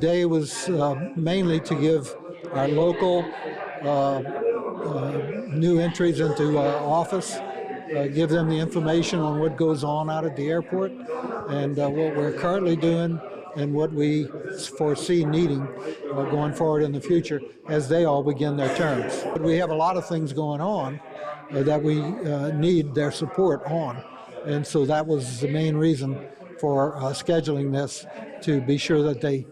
day was mainly to give our local new entries into office, give them the information on what goes on out at the airport and what we're currently doing and what we foresee needing going forward in the future as they all begin their terms. But we have a lot of things going on that we need their support on. And so that was the main reason for scheduling this, to be sure that they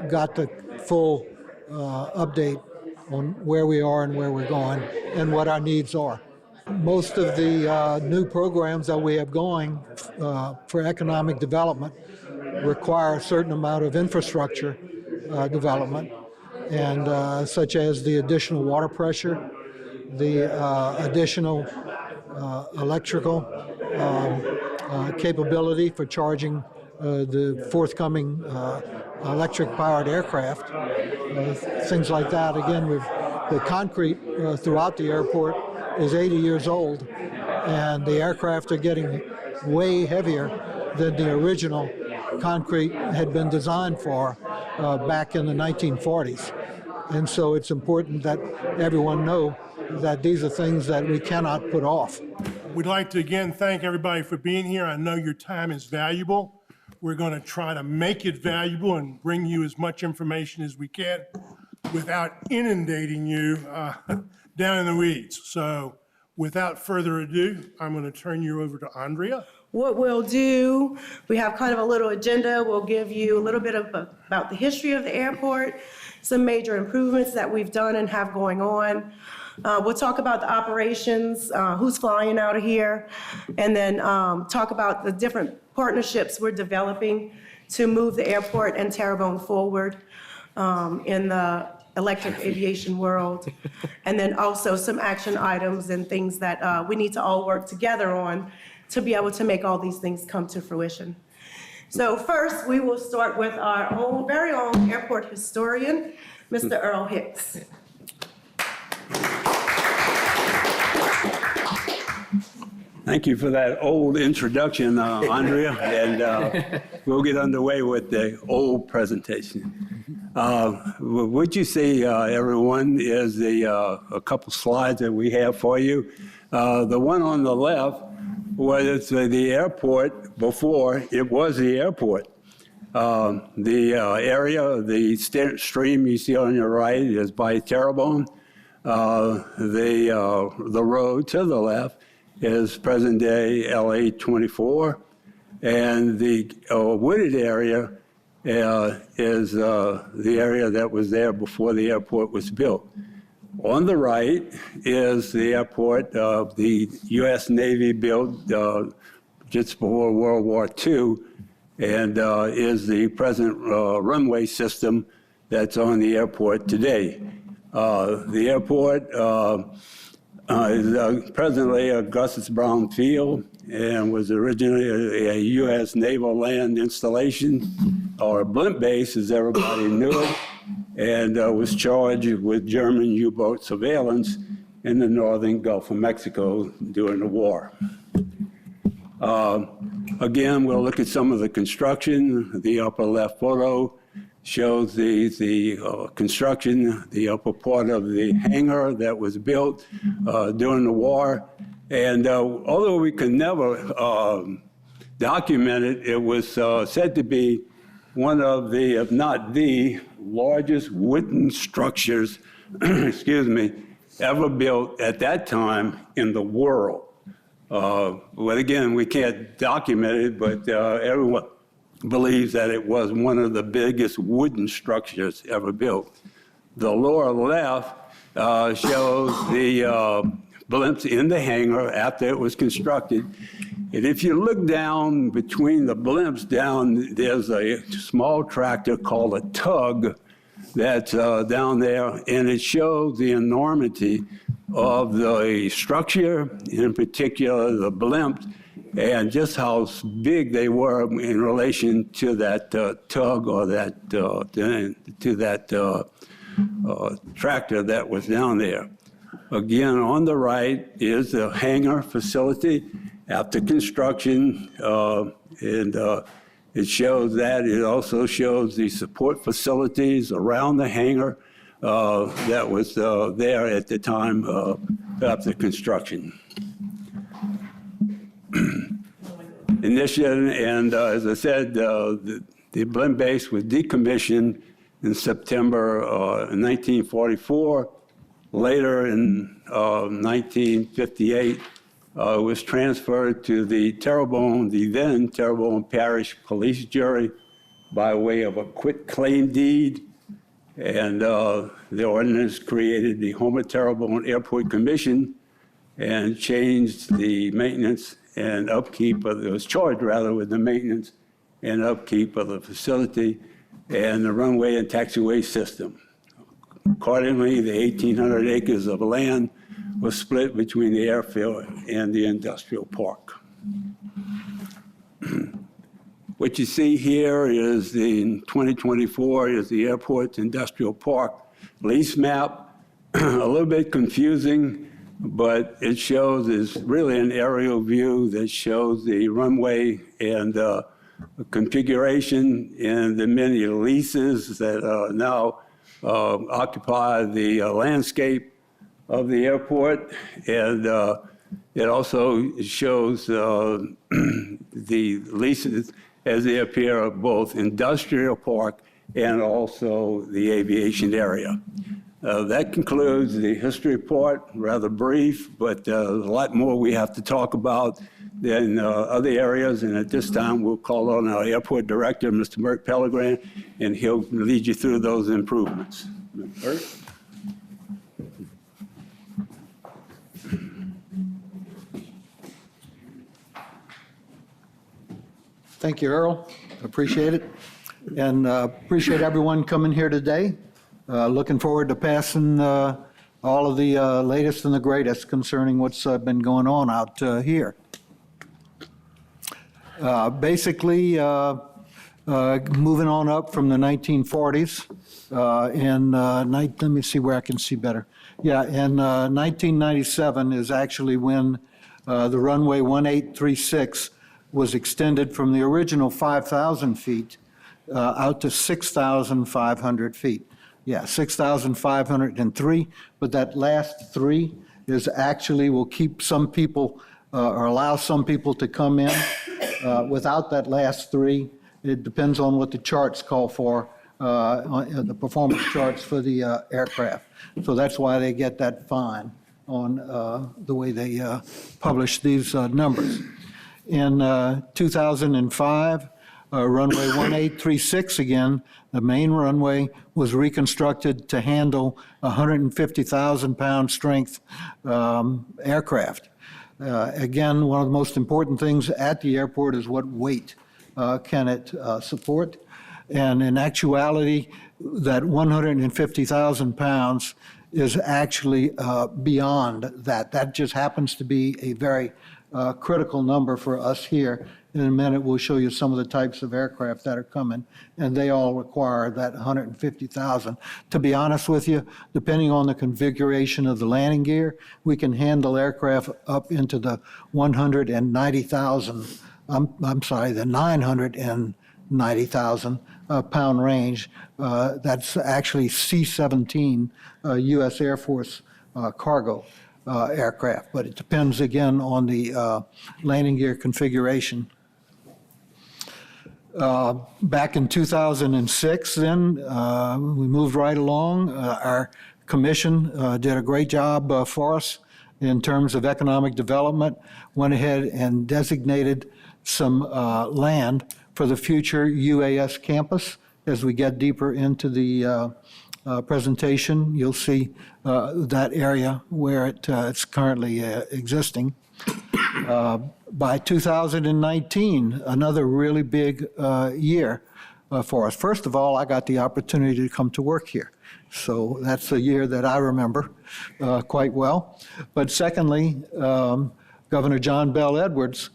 got the full update on where we are and where we're going and what our needs are. Most of the new programs that we have going for economic development require a certain amount of infrastructure development, and such as the additional water pressure, the additional electrical capability for charging the forthcoming electric-powered aircraft, things like that. Again, the concrete throughout the airport is 80 years old, and the aircraft are getting way heavier than the original concrete had been designed for back in the 1940s. And so it's important that everyone know that these are things that we cannot put off. We'd like to again thank everybody for being here. I know your time is valuable. We're going to try to make it valuable and bring you as much information as we can without inundating you down in the weeds. So without further ado, I'm going to turn you over to Andrea. What we'll do, we have kind of a little agenda. We'll give you a little bit about the history of the airport, some major improvements that we've done and have going on. We'll talk about the operations, who's flying out of here, and then talk about the different partnerships we're developing to move the airport and Terrebonne forward in the electric aviation world, and then also some action items and things that we need to all work together on to be able to make all these things come to fruition. So first, we will start with our own, very own airport historian, Mr. Earl Hicks. Thank you for that old introduction, Andrea, and we'll get underway with the old presentation. What you see, everyone, is a couple slides that we have for you. The one on the left was the airport before it was the airport. The area, the stream you see on your right is by Terrebonne. The road to the left is present-day LA 24, and the wooded area is the area that was there before the airport was built. On the right is the airport the U.S. Navy built just before World War II, and is the present runway system that's on the airport today. The airport is presently Augustus Brown Field and was originally a U.S. naval land installation, or blimp base as everybody knew it, and was charged with German U-boat surveillance in the northern Gulf of Mexico during the war. Again, we'll look at some of the construction. The upper left photo shows the construction, the upper part of the hangar that was built during the war. And although we could never document it, it was said to be one of the, if not the largest wooden structures, excuse me, ever built at that time in the world. But again, we can't document it, but everyone believes that it was one of the biggest wooden structures ever built. The lower left shows the blimps in the hangar after it was constructed. And if you look down between the blimps down, there's a small tractor called a tug that's down there, and it shows the enormity of the structure, in particular the blimps, and just how big they were in relation to that tug or that to that tractor that was down there. Again, on the right is the hangar facility after construction, and It shows that. It also shows the support facilities around the hangar that was there at the time of the construction. Initiative, and as I said, the blend base was decommissioned in September 1944. Later in 1958, it was transferred to the Terrebonne, the then Terrebonne Parish Police Jury by way of a quitclaim deed. And the ordinance created the Houma Terrebonne Airport Commission and changed the maintenance and upkeep of, it was charged rather with the maintenance and upkeep of the facility and the runway and taxiway system. Accordingly, the 1,800 acres of land was split between the airfield and the industrial park. What you see here is in 2024 is the airport's industrial park lease map. A little bit confusing, but it shows, is really an aerial view that shows the runway and configuration and the many leases that now occupy the landscape of the airport. And it also shows the leases as they appear of both industrial park and also the aviation area. That concludes the history part, rather brief, but there's a lot more we have to talk about than other areas. And at this time, we'll call on our airport director, Mr. Mert Pellegrin, and he'll lead you through those improvements. Mert? Thank you, Earl. Appreciate it. And appreciate everyone coming here today. Looking forward to passing all of the latest and the greatest concerning what's been going on out here. Basically, moving on up from the 1940s, let me see where I can see better. Yeah, in 1997 is actually when the runway 1836 was extended from the original 5,000 feet out to 6,500 feet. Yeah, 6,503, but that last 3 is actually will keep some people or allow some people to come in. Without that last 3, it depends on what the charts call for, the performance charts for the aircraft. So that's why they get that fine on the way they publish these numbers. In 2005, runway 1836 again, the main runway was reconstructed to handle 150,000-pound strength aircraft. Again, one of the most important things at the airport is what weight can it support. And in actuality, that 150,000 pounds is actually beyond that. That just happens to be a very critical number for us here. In a minute, we'll show you some of the types of aircraft that are coming, and they all require that 150,000. To be honest with you, depending on the configuration of the landing gear, we can handle aircraft up into the 190,000, I'm sorry, the 990,000 pound range. That's actually C-17 U.S. Air Force cargo aircraft, but it depends again on the landing gear configuration. Back in 2006 then, we moved right along. Our commission did a great job for us in terms of economic development, went ahead and designated some land for the future UAS campus. As we get deeper into the presentation, you'll see that area where it's currently existing. By 2019, another really big year for us. First of all, I got the opportunity to come to work here. So that's a year that I remember quite well. But secondly, Governor John Bell Edwards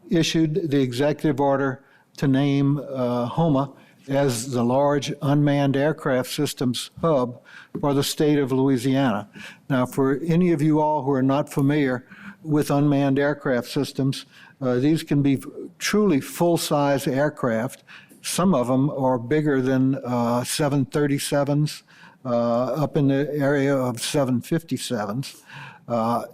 issued the executive order to name Houma as the large unmanned aircraft systems hub for the state of Louisiana. Now, for any of you all who are not familiar with unmanned aircraft systems. These can be truly full-size aircraft. Some of them are bigger than 737s, up in the area of 757s.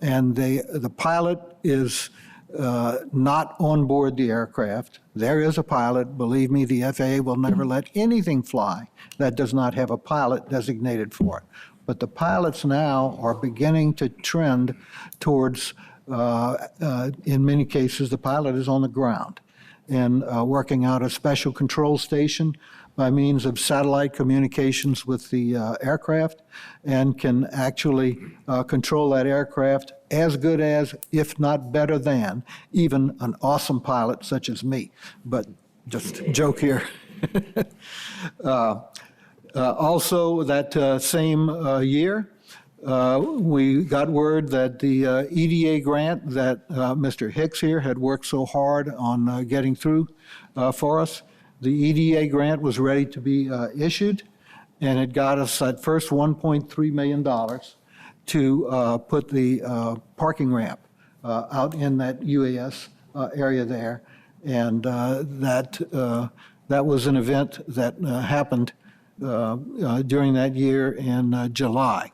And the pilot is not on board the aircraft. There is a pilot. Believe me, the FAA will never let anything fly that does not have a pilot designated for it. But the pilots now are beginning to trend towards, in many cases, the pilot is on the ground and working out a special control station by means of satellite communications with the aircraft, and can actually control that aircraft as good as, if not better than, even an awesome pilot such as me. But just a joke here. Also, that same year, we got word that the EDA grant that Mr. Hicks here had worked so hard on getting through for us, the EDA grant was ready to be issued, and it got us at first $1.3 million to put the parking ramp out in that UAS area there. And that was an event that happened during that year in July.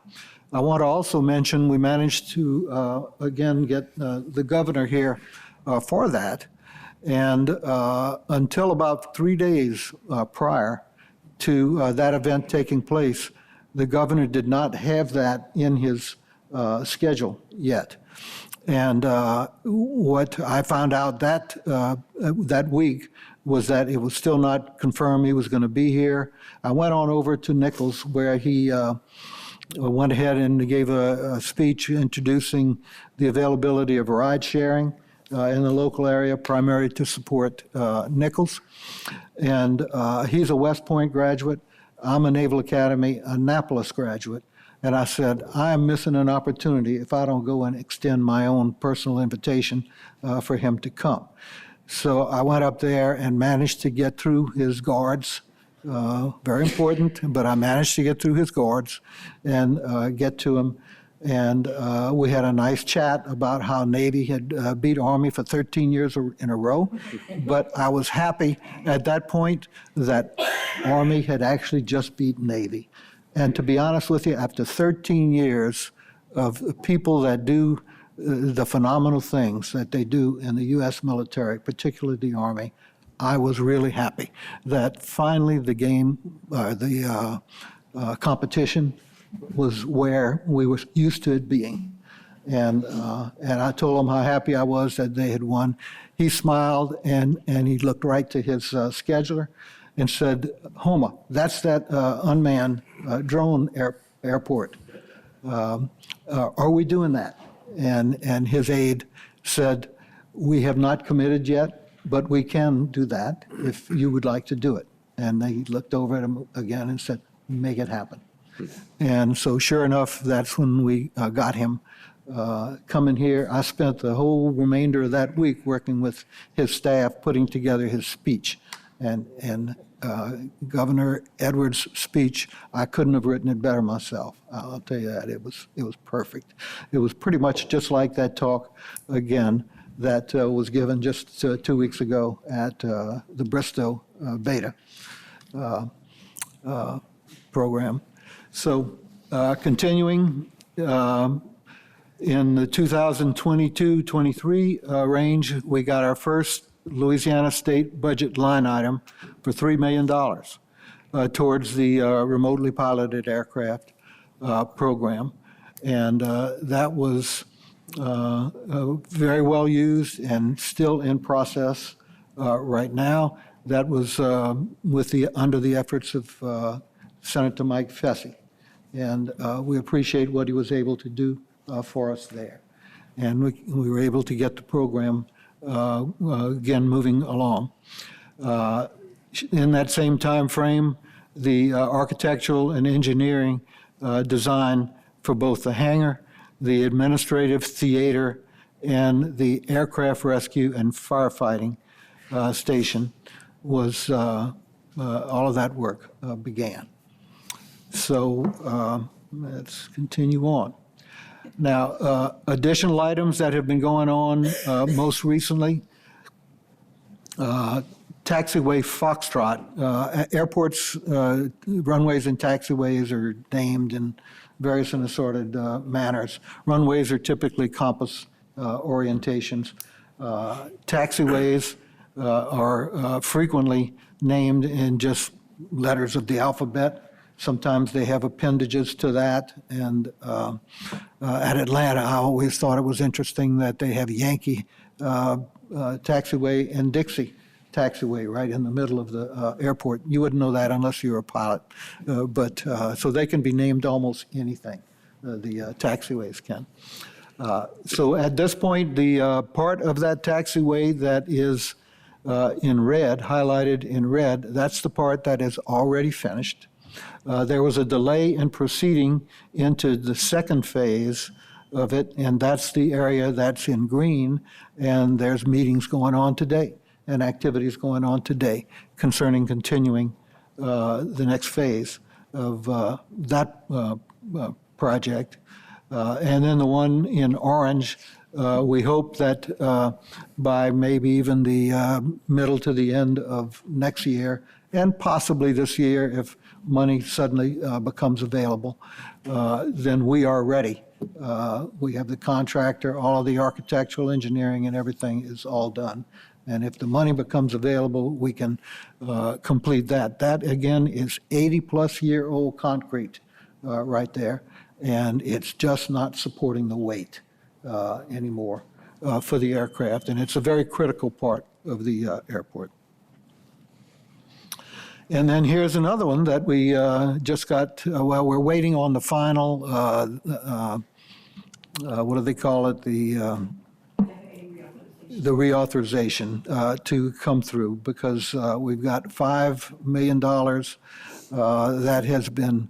I want to also mention we managed to, again, get the governor here for that. And until about 3 days prior to that event taking place, the governor did not have that in his schedule yet. And what I found out that week was that it was still not confirmed he was going to be here. I went on over to Nichols, where he went ahead and gave a speech introducing the availability of ride sharing in the local area, primarily to support Nichols. And he's a West Point graduate. I'm a Naval Academy Annapolis graduate. And I said, I'm missing an opportunity if I don't go and extend my own personal invitation for him to come. So I went up there and managed to get through his guards. Very important, but I managed to get through his guards and get to him. And we had a nice chat about how Navy had beat Army for 13 years in a row. But I was happy at that point that Army had actually just beat Navy. And to be honest with you, after 13 years of people that do the phenomenal things that they do in the U.S. military, particularly the Army, I was really happy that finally the game, the competition was where we were used to it being. And I told him how happy I was that they had won. He smiled and he looked right to his scheduler and said, Houma, that's that unmanned drone airport. Are we doing that? And his aide said, we have not committed yet, but we can do that if you would like to do it. And he looked over at him again and said, make it happen. And so sure enough, that's when we got him coming here. I spent the whole remainder of that week working with his staff, putting together his speech. And Governor Edwards' speech, I couldn't have written it better myself. I'll tell you that. It was perfect. It was pretty much just like that talk, again, that was given just 2 weeks ago at the Bristow Beta program. So continuing in the 2022-23 range, we got our first Louisiana state budget line item for $3 million towards the remotely piloted aircraft program. And that was very well used and still in process right now. That was under the efforts of Senator Mike Fessy. And we appreciate what he was able to do for us there. And we were able to get the program again moving along. In that same time frame, the architectural and engineering design for both the hangar, the administrative theater, and the aircraft rescue and firefighting station was, all of that work began. So let's continue on. Now, additional items that have been going on most recently, taxiway Foxtrot. Airports, runways and taxiways are named in various and assorted manners. Runways are typically compass orientations. Taxiways are frequently named in just letters of the alphabet. Sometimes they have appendages to that. And at Atlanta, I always thought it was interesting that they have Yankee taxiway and Dixie taxiway right in the middle of the airport. You wouldn't know that unless you were a pilot. So they can be named almost anything, the taxiways can. So at this point, the part of that taxiway that is in red, highlighted in red, that's the part that is already finished. There was a delay in proceeding into the second phase of it, and that's the area that's in green, and there's meetings going on today and activities going on today concerning continuing the next phase of that project. And then the one in orange, we hope that by maybe even the middle to the end of next year, and possibly this year if money suddenly becomes available, then we are ready. We have the contractor, all of the architectural engineering and everything is all done. And if the money becomes available, we can complete that. That, again, is 80-plus-year-old concrete right there, and it's just not supporting the weight anymore for the aircraft, and it's a very critical part of the airport. And then here's another one that we just got, well, we're waiting on the final, what do they call it, the reauthorization to come through, because we've got $5 million that has been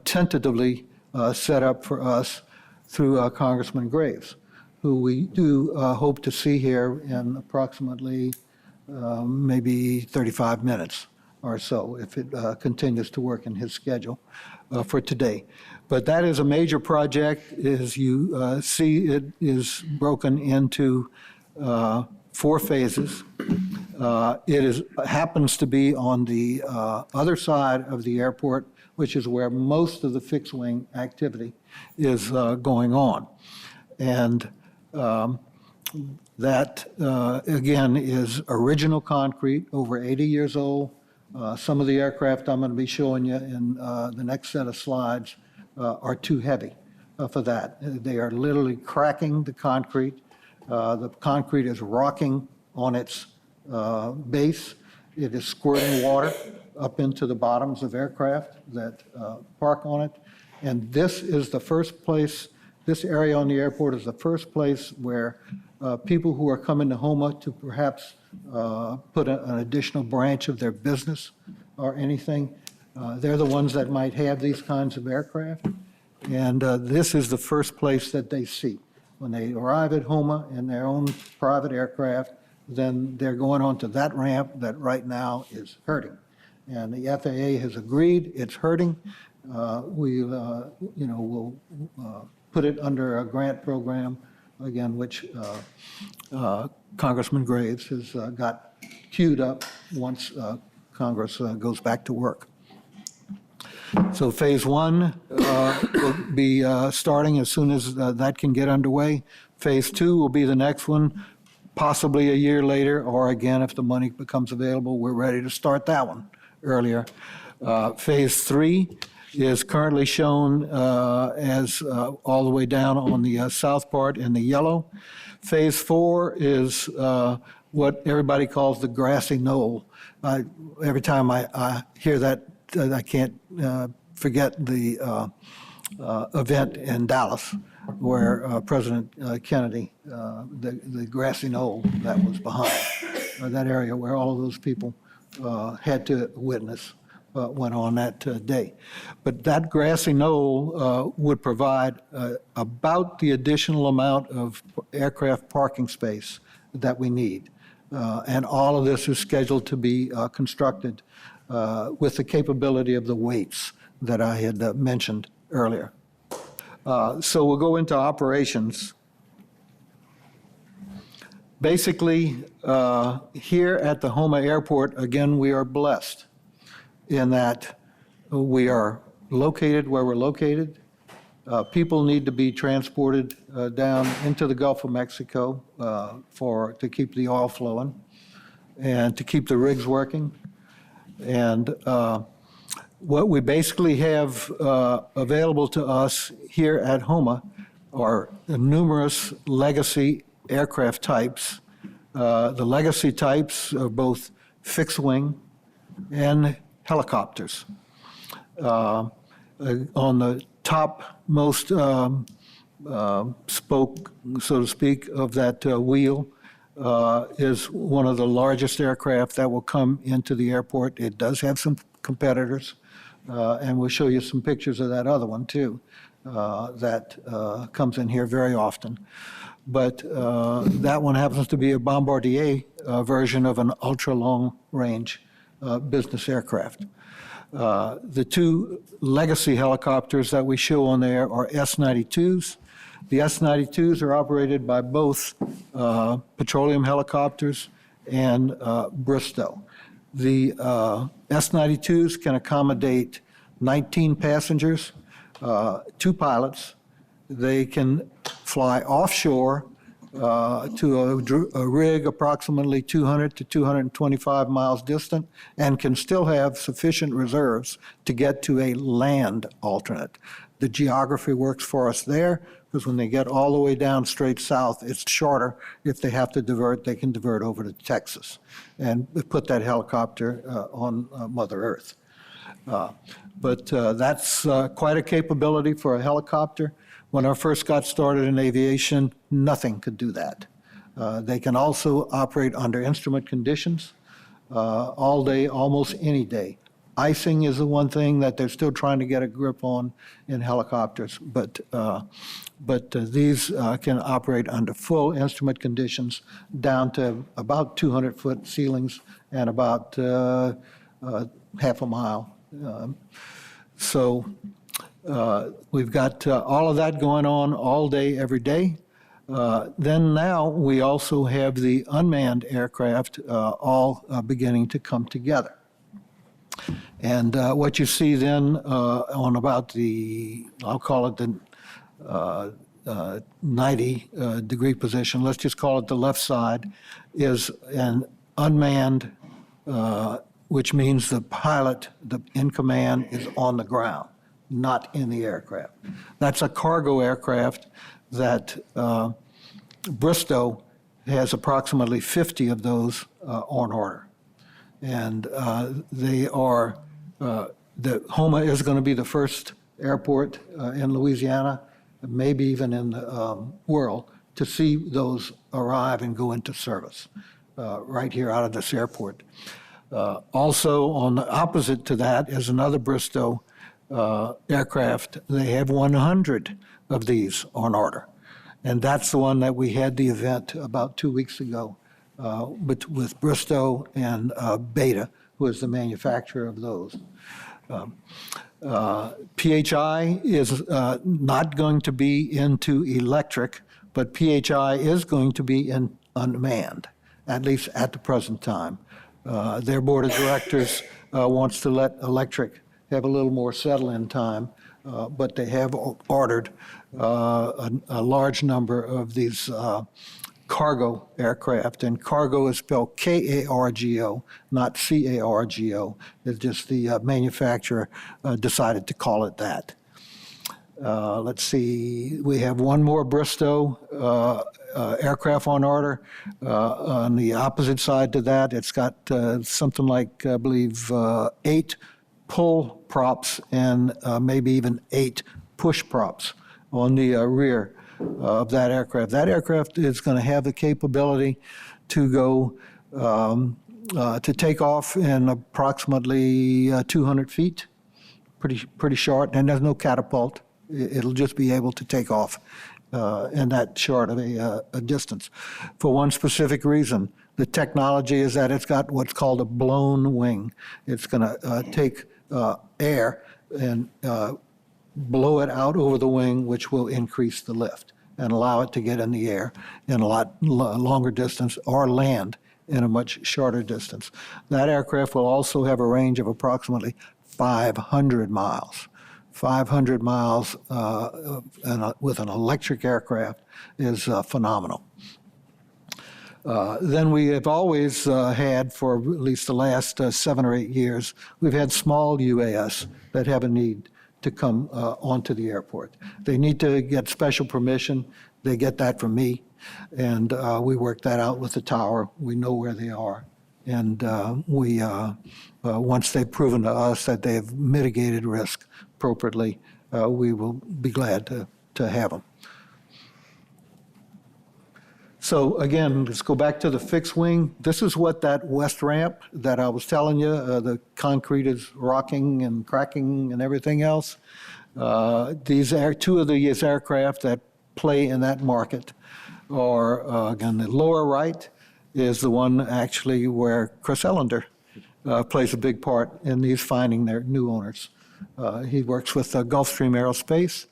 tentatively set up for us through Congressman Graves, who we do hope to see here in approximately maybe 35 minutes or so, if it continues to work in his schedule for today. But that is a major project. As you see, it is broken into 4 phases. It happens to be on the other side of the airport, which is where most of the fixed wing activity is going on. And that, again, is original concrete, over 80 years old. Some of the aircraft I'm going to be showing you in the next set of slides are too heavy for that. They are literally cracking the concrete. The concrete is rocking on its base. It is squirting water up into the bottoms of aircraft that park on it. And this is the first place, this area on the airport is the first place where people who are coming to Houma to perhaps put an additional branch of their business or anything, they're the ones that might have these kinds of aircraft. And this is the first place that they see. When they arrive at Houma in their own private aircraft, then they're going onto that ramp that right now is hurting. And the FAA has agreed it's hurting. We'll put it under a grant program, again, which Congressman Graves has got queued up once Congress goes back to work. So phase 1 will be starting as soon as that can get underway. Phase 2 will be the next one, possibly a year later, or again, if the money becomes available, we're ready to start that one earlier. Phase 3 is currently shown as all the way down on the south part in the yellow. Phase 4 is what everybody calls the grassy knoll. Every time I hear that, I can't forget the event in Dallas where President Kennedy, the grassy knoll that was behind, that area where all of those people had to witness went on that day. But that grassy knoll would provide about the additional amount of aircraft parking space that we need. And all of this is scheduled to be constructed with the capability of the weights that I had mentioned earlier. So we'll go into operations. Basically, here at the Houma Airport, again, we are blessed in that we are located where we're located. People need to be transported down into the Gulf of Mexico to keep the oil flowing and to keep the rigs working. And what we basically have available to us here at Houma are numerous legacy aircraft types. The legacy types are both fixed wing and helicopters. On the topmost spoke, so to speak, of that wheel is one of the largest aircraft that will come into the airport. It does have some competitors, and we'll show you some pictures of that other one too, that comes in here very often. But that one happens to be a Bombardier version of an ultra-long-range business aircraft. The two legacy helicopters that we show on there are S-92s. The S-92s are operated by both petroleum helicopters and Bristow. The S-92s can accommodate 19 passengers, 2 pilots. They can fly offshore to a rig approximately 200 to 225 miles distant and can still have sufficient reserves to get to a land alternate. The geography works for us there because when they get all the way down straight south, it's shorter. If they have to divert, they can divert over to Texas and put that helicopter on Mother Earth. But that's quite a capability for a helicopter. When I first got started in aviation, nothing could do that. They can also operate under instrument conditions all day, almost any day. Icing is the one thing that they're still trying to get a grip on in helicopters, but these can operate under full instrument conditions down to about 200-foot ceilings and about half a mile. So we've got all of that going on all day, every day. Then now we also have the unmanned aircraft all beginning to come together. And what you see then on about the, I'll call it the 90-degree position, let's just call it the left side, is an unmanned, which means the pilot in command is on the ground, not in the aircraft. That's a cargo aircraft that Bristow has approximately 50 of those on order. And they are, the Houma is going to be the first airport in Louisiana, maybe even in the world, to see those arrive and go into service right here out of this airport. Also, on the opposite to that is another Bristow aircraft. They have 100 of these on order. And that's the one that we had the event about 2 weeks ago with Bristow and Beta, who is the manufacturer of those. PHI is not going to be into electric, but PHI is going to be in unmanned, at least at the present time. Their board of directors wants to let electric have a little more settle-in time, but they have ordered a large number of these cargo aircraft, and cargo is spelled K-A-R-G-O, not C-A-R-G-O. It's just the manufacturer decided to call it that. Let's see, we have one more Bristow aircraft on order. On the opposite side to that, it's got something like, I believe, 8 pull props and maybe even 8 push props on the rear of that aircraft. That aircraft is going to have the capability to go to take off in approximately 200 feet, pretty short, and there's no catapult. It'll just be able to take off in that short of a distance. For one specific reason, the technology is that it's got what's called a blown wing. It's going to take air and blow it out over the wing, which will increase the lift and allow it to get in the air in a lot longer distance or land in a much shorter distance. That aircraft will also have a range of approximately 500 miles. 500 miles with an electric aircraft is phenomenal. Then we have always had, for at least the last 7 or 8 years, we've had small UAS that have a need to come onto the airport. They need to get special permission. They get that from me, and we work that out with the tower. We know where they are, and once they've proven to us that they've mitigated risk appropriately, we will be glad to have them. So again, let's go back to the fixed wing. This is what that west ramp that I was telling you, the concrete is rocking and cracking and everything else. These are two of these aircraft that play in that market. Or again, the lower right is the one actually where Chris Ellender plays a big part in these finding their new owners. He works with Gulfstream Aerospace.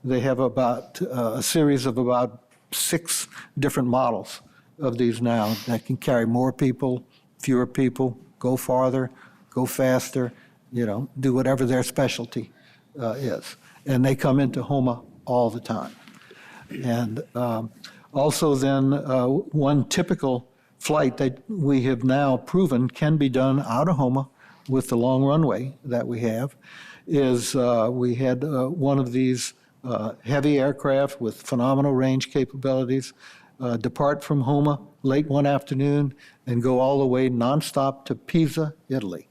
They have about a series of about 6 different models of these now that can carry more people, fewer people, go farther, go faster, do whatever their specialty is. And they come into Houma all the time. And also then one typical flight that we have now proven can be done out of Houma with the long runway that we have is we had one of these heavy aircraft with phenomenal range capabilities depart from Houma late one afternoon and go all the way nonstop to Pisa, Italy.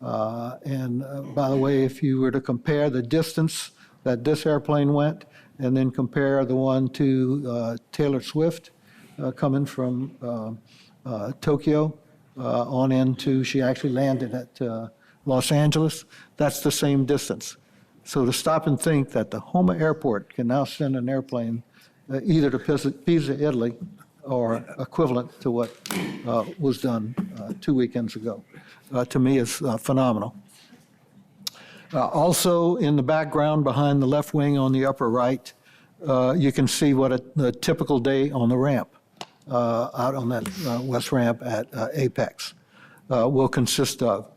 And by the way, if you were to compare the distance that this airplane went and then compare the one to Taylor Swift coming from Tokyo on into, she actually landed at Los Angeles, that's the same distance. So to stop and think that the Houma airport can now send an airplane either to Pisa, Italy, or equivalent to what was done 2 weekends ago, to me is phenomenal. Also in the background behind the left wing on the upper right, you can see what a typical day on the ramp, out on that west ramp at Apex will consist of.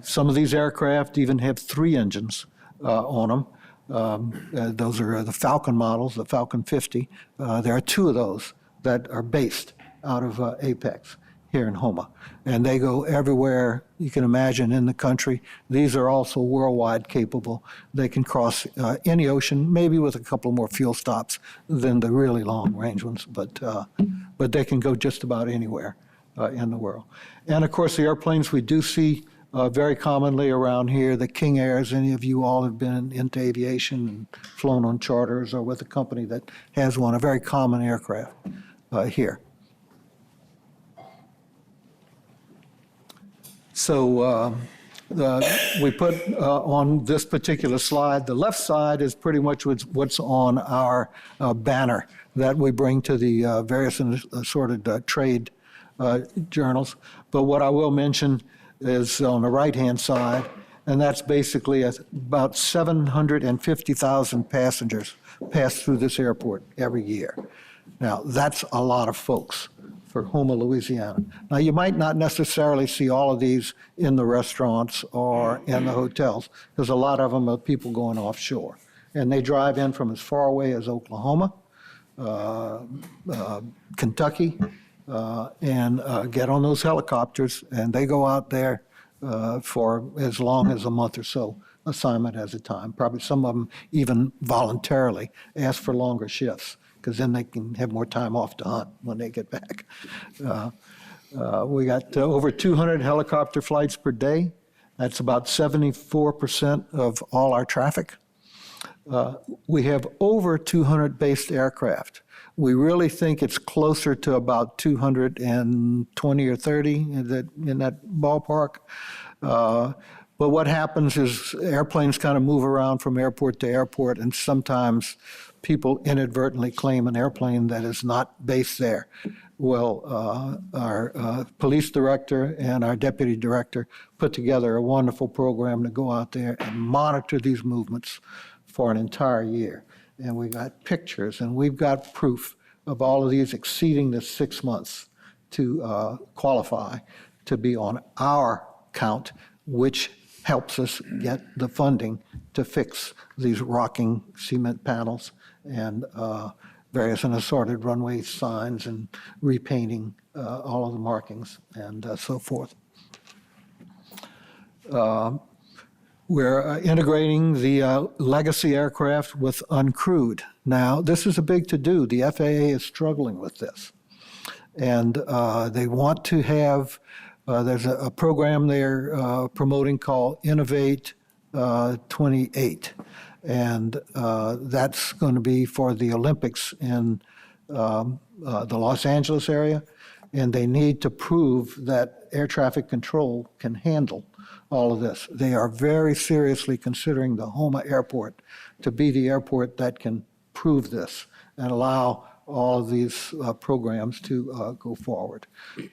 Some of these aircraft even have 3 engines on them. Those are the Falcon models, the Falcon 50. There are 2 of those that are based out of Apex here in Houma. And they go everywhere you can imagine in the country. These are also worldwide capable. They can cross any ocean, maybe with a couple more fuel stops than the really long range ones, but they can go just about anywhere in the world. And of course, the airplanes we do see very commonly around here, the King Airs. Any of you all have been into aviation and flown on charters or with a company that has one, a very common aircraft here. So we put on this particular slide, the left side is pretty much what's on our banner that we bring to the various assorted trade journals. But what I will mention is on the right-hand side, and that's basically about 750,000 passengers pass through this airport every year. Now, that's a lot of folks for Houma, Louisiana. Now, you might not necessarily see all of these in the restaurants or in the hotels, because a lot of them are people going offshore. And they drive in from as far away as Oklahoma, Kentucky, and get on those helicopters, and they go out there for as long as a month or so, assignment at a time. Probably some of them even voluntarily ask for longer shifts, because then they can have more time off to hunt when they get back. We got over 200 helicopter flights per day. That's about 74% of all our traffic. We have over 200 based aircraft. We really think it's closer to about 220 or 30 in that ballpark. But what happens is airplanes kind of move around from airport to airport, and sometimes people inadvertently claim an airplane that is not based there. Well, our police director and our deputy director put together a wonderful program to go out there and monitor these movements for an entire year. And we got pictures, and we've got proof of all of these exceeding the 6 months to qualify to be on our count, which helps us get the funding to fix these rocking cement panels and various and assorted runway signs and repainting all of the markings and so forth. We're integrating the legacy aircraft with uncrewed. Now, this is a big to-do. The FAA is struggling with this. And they want to have, there's a program they're promoting called Innovate 28. And that's going to be for the Olympics in the Los Angeles area. And they need to prove that air traffic control can handle all of this. They are very seriously considering the Houma airport to be the airport that can prove this and allow all of these programs to go forward.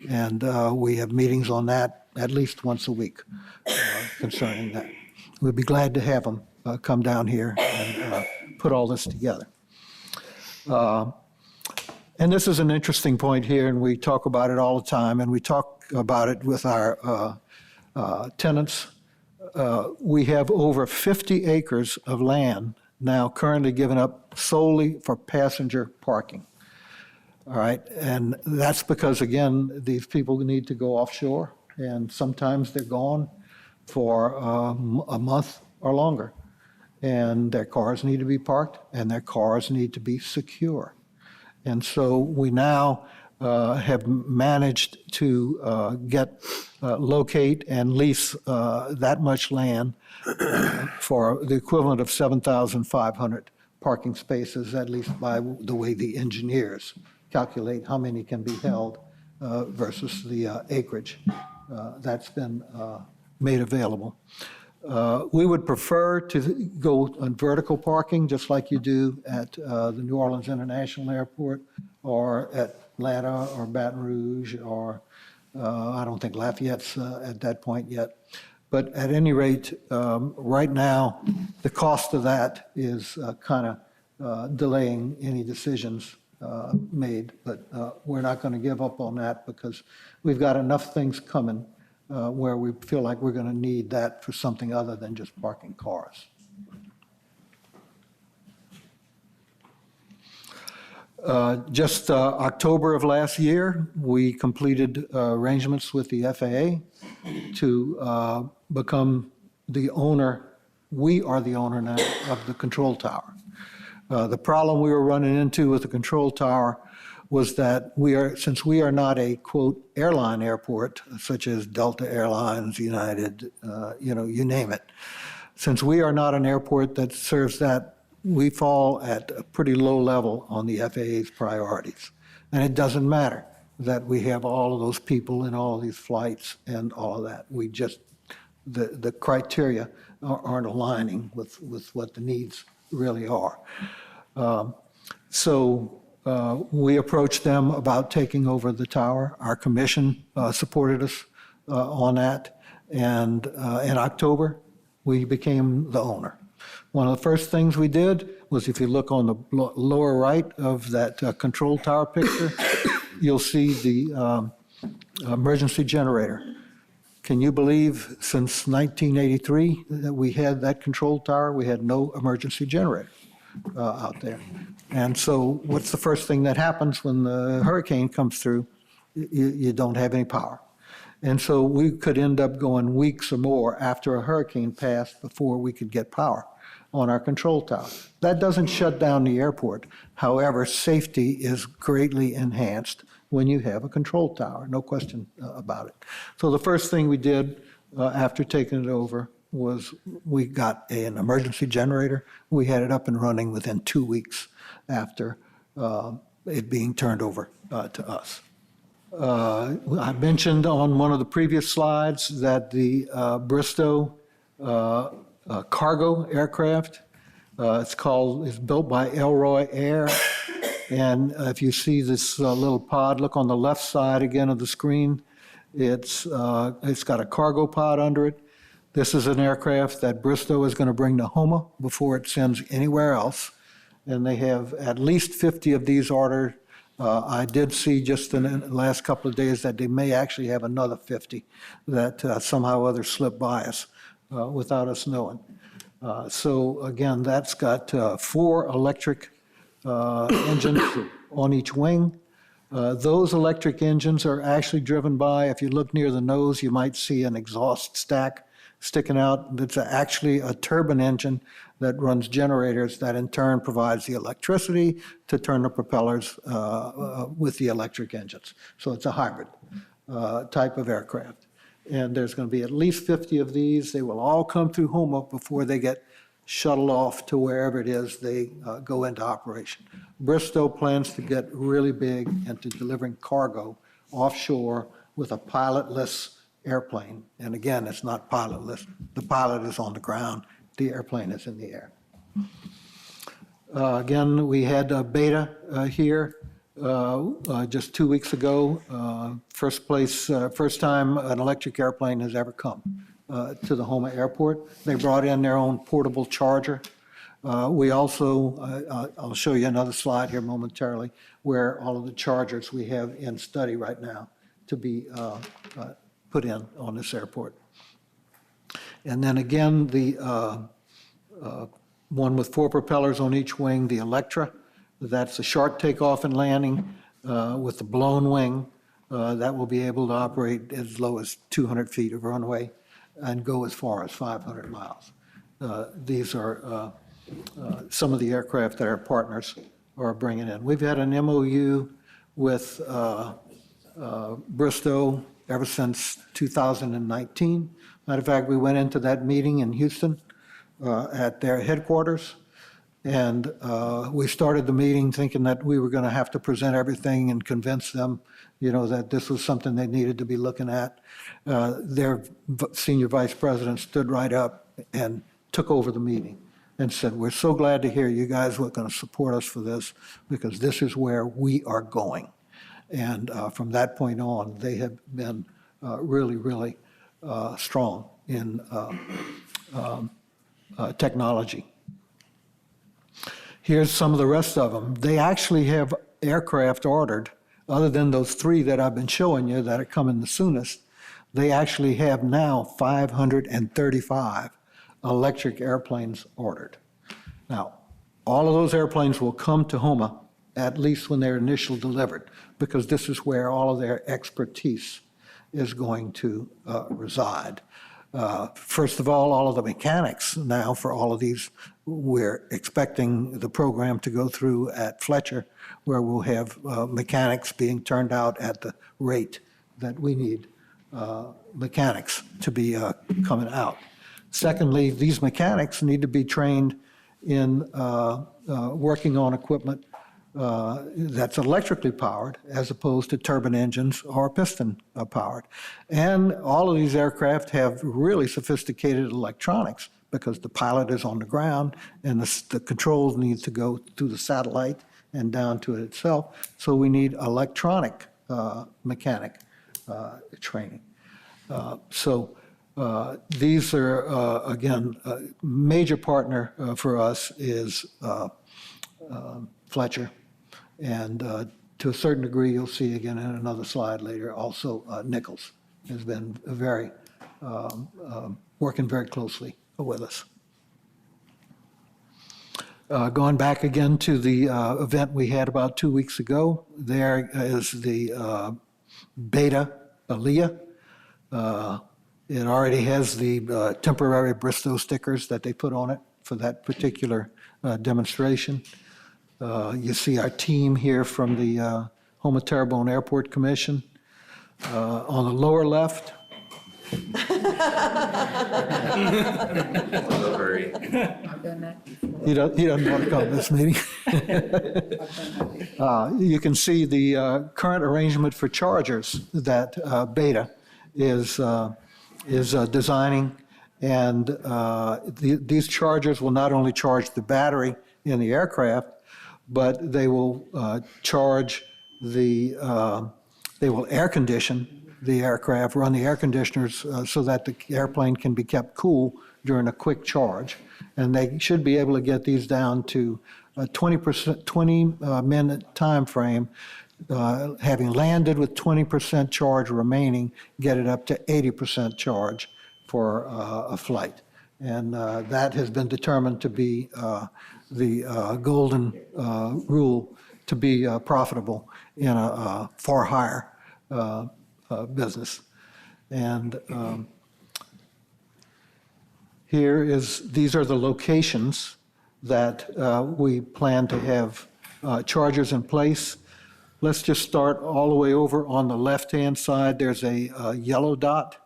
And we have meetings on that at least once a week concerning that. We'd be glad to have them come down here and put all this together. And this is an interesting point here, and we talk about it all the time, and we talk about it with our tenants. We have over 50 acres of land now currently given up solely for passenger parking. All right, and that's because, again, these people need to go offshore, and sometimes they're gone for a month or longer. And their cars need to be parked, and their cars need to be secure. And so we now have managed to locate and lease that much land for the equivalent of 7,500 parking spaces, at least by the way the engineers calculate how many can be held versus the acreage that's been made available. We would prefer to go on vertical parking, just like you do at the New Orleans International Airport or at Atlanta or Baton Rouge or I don't think Lafayette's at that point yet. But at any rate, right now, the cost of that is kind of delaying any decisions made. But we're not going to give up on that because we've got enough things coming where we feel like we're going to need that for something other than just parking cars. Just October of last year, we completed arrangements with the FAA to become the owner. We are the owner now of the control tower. The problem we were running into with the control tower was that since we are not a, quote, airline airport, such as Delta Airlines, United, you name it. Since we are not an airport that serves that, we fall at a pretty low level on the FAA's priorities. And it doesn't matter that we have all of those people in all of these flights and all of that. We just, the criteria aren't aligning with what the needs really are. We approached them about taking over the tower. Our commission supported us on that. And in October, we became the owner. One of the first things we did was, if you look on the lower right of that control tower picture, you'll see the emergency generator. Can you believe since 1983 that we had that control tower, we had no emergency generator out there? And so what's the first thing that happens when the hurricane comes through? You don't have any power. And so we could end up going weeks or more after a hurricane passed before we could get power on our control tower. That doesn't shut down the airport. However, safety is greatly enhanced when you have a control tower, no question about it. So the first thing we did after taking it over was we got an emergency generator. We had it up and running within 2 weeks after it being turned over to us. I mentioned on one of the previous slides that the Bristow cargo aircraft, it's built by Elroy Air. And if you see this little pod, look on the left side again of the screen, it's got a cargo pod under it. This is an aircraft that Bristow is going to bring to Houma before it sends anywhere else. And they have at least 50 of these ordered. I did see just in the last couple of days that they may actually have another 50 that somehow or other slipped by us without us knowing. So again, that's got 4 electric engines on each wing. Those electric engines are actually driven by, if you look near the nose, you might see an exhaust stack sticking out. That's actually a turbine engine that runs generators that in turn provides the electricity to turn the propellers with the electric engines. So it's a hybrid type of aircraft. And there's going to be at least 50 of these. They will all come through Houma before they get shuttled off to wherever it is they go into operation. Bristow plans to get really big into delivering cargo offshore with a pilotless airplane. And again, it's not pilotless. The pilot is on the ground. The airplane is in the air. Again, we had Beta here just 2 weeks ago. First time an electric airplane has ever come to the Houma airport. They brought in their own portable charger. We also, I'll show you another slide here momentarily, where all of the chargers we have in study right now to be put in on this airport. And then again, the one with 4 propellers on each wing, the Electra, that's a short takeoff and landing with the blown wing. That will be able to operate as low as 200 feet of runway and go as far as 500 miles. These are some of the aircraft that our partners are bringing in. We've had an MOU with Bristow ever since 2019. Matter of fact, we went into that meeting in Houston at their headquarters, and we started the meeting thinking that we were going to have to present everything and convince them, you know, that this was something they needed to be looking at. Their senior vice president stood right up and took over the meeting and said, "We're so glad to hear you guys were going to support us for this, because this is where we are going." And from that point on, they have been really, really strong in technology. Here's some of the rest of them. They actually have aircraft ordered, other than those 3 that I've been showing you that are coming the soonest. They actually have now 535 electric airplanes ordered. Now, all of those airplanes will come to Houma, at least when they're initially delivered, because this is where all of their expertise is going to reside. First of all of the mechanics now for all of these, we're expecting the program to go through at Fletcher, where we'll have mechanics being turned out at the rate that we need mechanics to be coming out. Secondly, these mechanics need to be trained in working on equipment that's electrically powered as opposed to turbine engines or piston powered. And all of these aircraft have really sophisticated electronics because the pilot is on the ground and the controls need to go through the satellite and down to it itself. So we need electronic mechanic training. These are, again, a major partner for us is Fletcher. And to a certain degree, you'll see again in another slide later, also Nichols has been very, working very closely with us. Going back again to the event we had about 2 weeks ago, there is the Beta Aliyah. It already has the temporary Bristow stickers that they put on it for that particular demonstration. You see our team here from the Houma Terrebonne Airport Commission. On the lower left, he doesn't want to come to this meeting. You can see the current arrangement for chargers that Beta is designing, and these chargers will not only charge the battery in the aircraft, but they will charge they will air condition the aircraft, run the air conditioners so that the airplane can be kept cool during a quick charge. And they should be able to get these down to a 20-minute time frame, having landed with 20% charge remaining, get it up to 80% charge for a flight. And that has been determined to be the golden rule to be profitable in a for-hire business. And these are the locations that we plan to have chargers in place. Let's just start all the way over on the left-hand side. There's a yellow dot.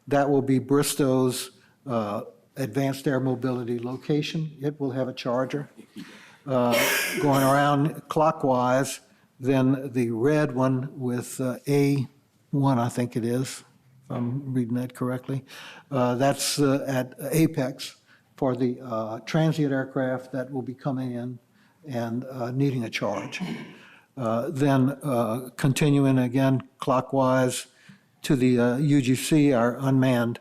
That will be Bristow's advanced air mobility location. It will have a charger. Going around clockwise, then the red one with A1, I think it is, if I'm reading that correctly. That's at Apex for the transient aircraft that will be coming in and needing a charge. Then continuing again clockwise to the UGC, our unmanned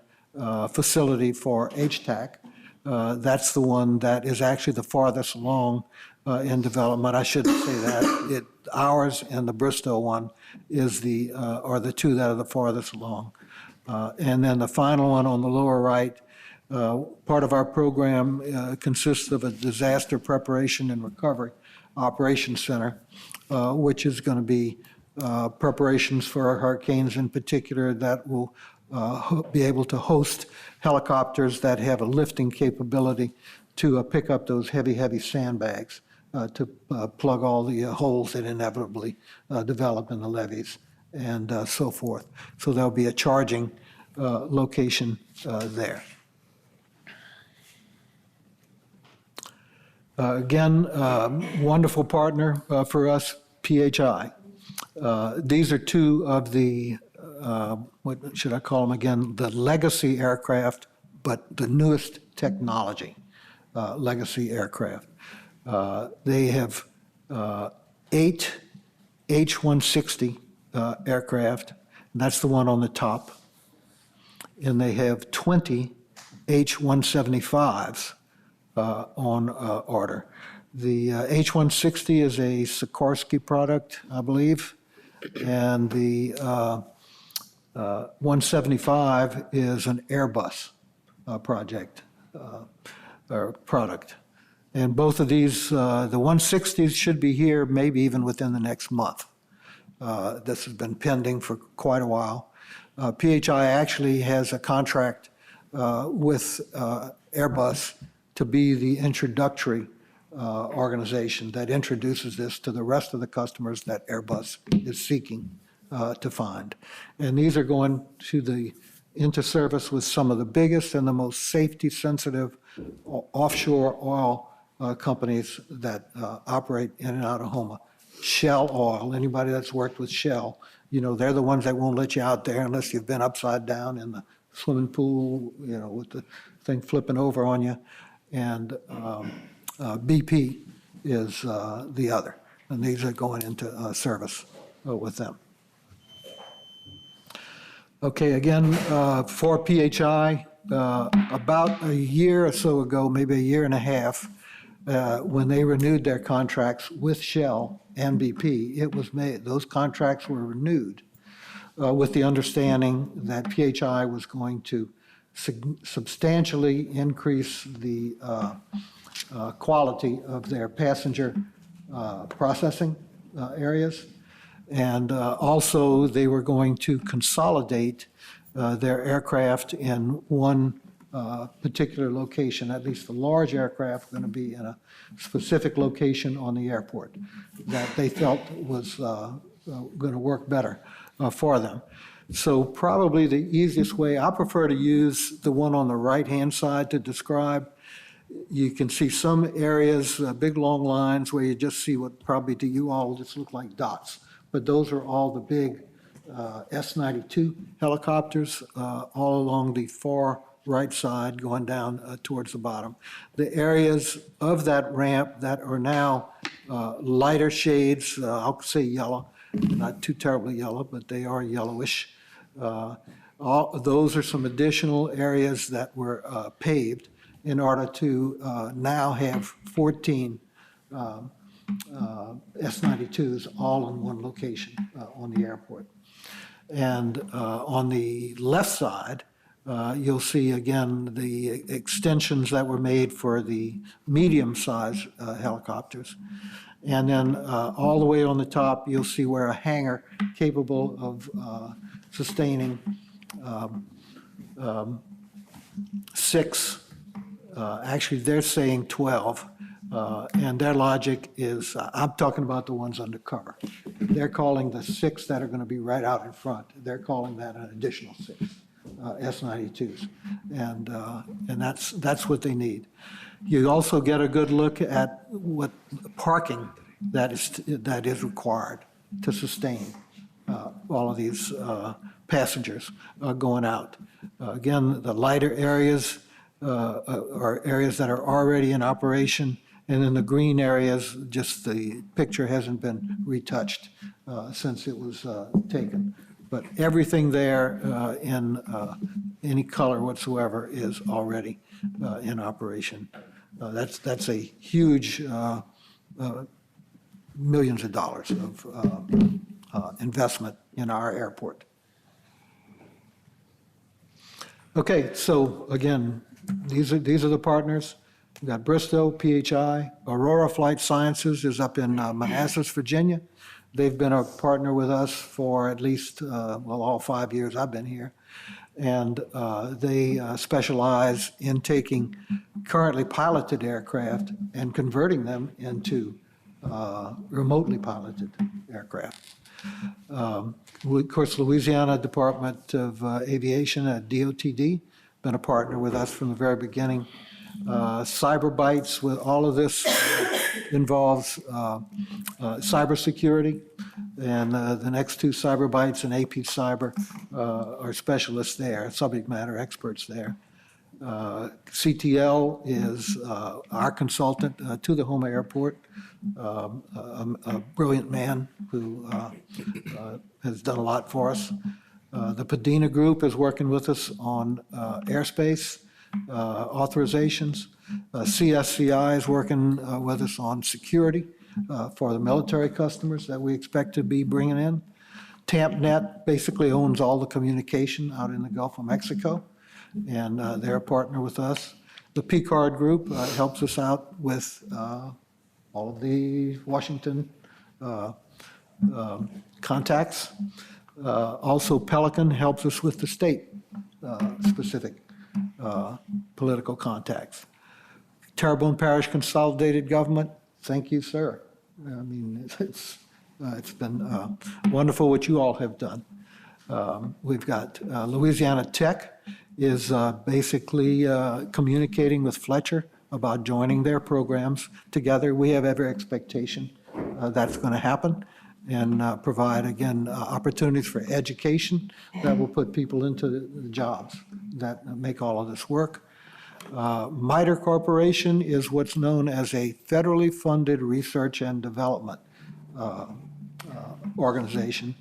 facility for HTAC. That's the one that is actually the farthest along in development. I shouldn't say that. Ours and the Bristow one are the two that are the farthest along. And then the final one on the lower right, part of our program consists of a disaster preparation and recovery operations center, which is going to be preparations for hurricanes in particular that will be able to host helicopters that have a lifting capability to pick up those heavy sandbags to plug all the holes that inevitably develop in the levees and so forth. So there'll be a charging location there. Again, wonderful partner for us, PHI. These are two of the, what should I call them again, the legacy aircraft, but the newest technology legacy aircraft. They have 8 H-160 aircraft, and that's the one on the top. And they have 20 H-175s on order. The H-160 is a Sikorsky product, I believe, and the 175 is an Airbus project or product. And both of these, the 160s should be here maybe even within the next month. This has been pending for quite a while. PHI actually has a contract with Airbus to be the introductory organization that introduces this to the rest of the customers that Airbus is seeking to find. And these are going into service with some of the biggest and the most safety-sensitive offshore oil companies that operate in and out of Houma. Shell Oil, anybody that's worked with Shell, you know, they're the ones that won't let you out there unless you've been upside down in the swimming pool, you know, with the thing flipping over on you. And BP is the other. And these are going into service with them. Okay, again, for PHI, about a year or so ago, maybe a year and a half, when they renewed their contracts with Shell and BP, it was made, those contracts were renewed with the understanding that PHI was going to substantially increase the quality of their passenger processing areas. And also they were going to consolidate their aircraft in one particular location, at least the large aircraft going to be in a specific location on the airport that they felt was going to work better for them. So probably the easiest way, I prefer to use the one on the right-hand side to describe. You can see some areas, big long lines where you just see what probably to you all just look like dots. But those are all the big S-92 helicopters all along the far right side going down towards the bottom. The areas of that ramp that are now lighter shades, I'll say yellow, not too terribly yellow, but they are yellowish. Those are some additional areas that were paved in order to now have 14 S-92s all in one location on the airport. And on the left side, you'll see again the extensions that were made for the medium-sized helicopters. And then all the way on the top, you'll see where a hangar capable of sustaining 6, actually they're saying 12, and their logic is, I'm talking about the ones undercover. They're calling the 6 that are going to be right out in front, they're calling that an additional 6 S-92s, and that's what they need. You also get a good look at what parking that is required to sustain all of these passengers going out. Again, the lighter areas are areas that are already in operation, and in the green areas, just the picture hasn't been retouched since it was taken. But everything there in any color whatsoever is already in operation. That's a huge millions of dollars of investment in our airport. Okay, so again, these are the partners. We've got Bristow, PHI, Aurora Flight Sciences is up in Manassas, Virginia. They've been a partner with us for at least, well, all 5 years I've been here. And they specialize in taking currently piloted aircraft and converting them into remotely piloted aircraft. Of course, Louisiana Department of Aviation, DOTD, been a partner with us from the very beginning. Cyber Bytes, with all of this involves cybersecurity, and the next 2, Cyber Bytes and AP Cyber, are specialists there, subject matter experts there. CTL is our consultant to the Houma Airport, a brilliant man who has done a lot for us. The Padina Group is working with us on airspace authorizations. CSCI is working with us on security for the military customers that we expect to be bringing in. TampNet basically owns all the communication out in the Gulf of Mexico, and they're a partner with us. The P-Card Group helps us out with all of the Washington contacts. Also, Pelican helps us with the state specific political contacts. Terrebonne Parish Consolidated Government, thank you, sir. I mean, it's been wonderful what you all have done. We've got Louisiana Tech is basically communicating with Fletcher about joining their programs together. We have every expectation that's going to happen, and provide, again, opportunities for education that will put people into the jobs that make all of this work. MITRE Corporation is what's known as a federally funded research and development organization.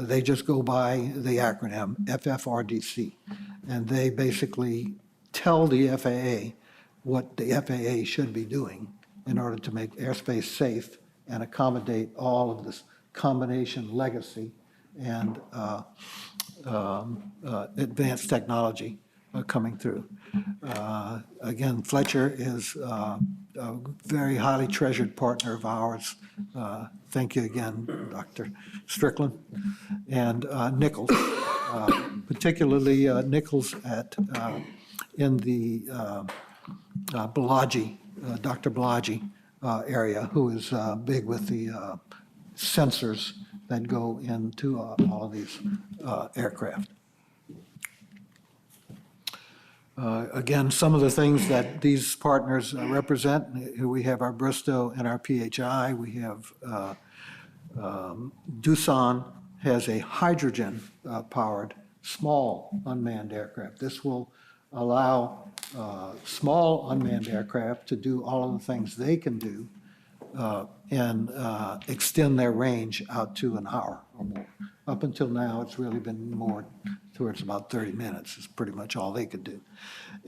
They just go by the acronym FFRDC, and they basically tell the FAA what the FAA should be doing in order to make airspace safe and accommodate all of this combination legacy and advanced technology coming through. Again, Fletcher is a very highly treasured partner of ours. Thank you again, Dr. Strickland. And Nichols, particularly Nichols in the Balaji, Dr. Balaji area, who is big with the sensors that go into all of these aircraft. Again, some of the things that these partners represent, we have our Bristow and our PHI. We have Doosan has a hydrogen-powered small unmanned aircraft. This will allow small unmanned aircraft to do all of the things they can do and extend their range out to an hour or more. Up until now, it's really been more towards about 30 minutes is pretty much all they could do.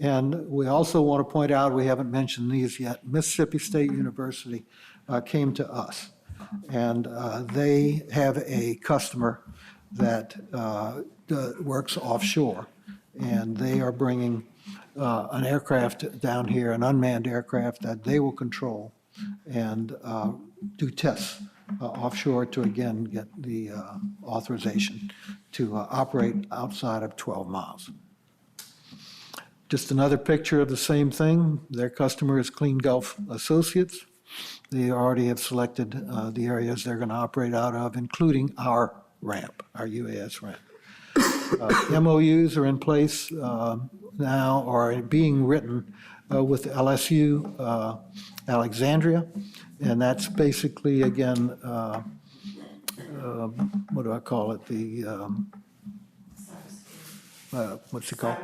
And we also want to point out, we haven't mentioned these yet, Mississippi State University came to us. And they have a customer that works offshore. And they are bringing an aircraft down here, an unmanned aircraft that they will control and do tests offshore to again get the authorization to operate outside of 12 miles. Just another picture of the same thing. Their customer is Clean Gulf Associates. They already have selected the areas they're going to operate out of, including our ramp, our UAS ramp. MOUs are in place now, or are being written with LSU Alexandria, and that's basically, again, what do I call it? The, what's it called?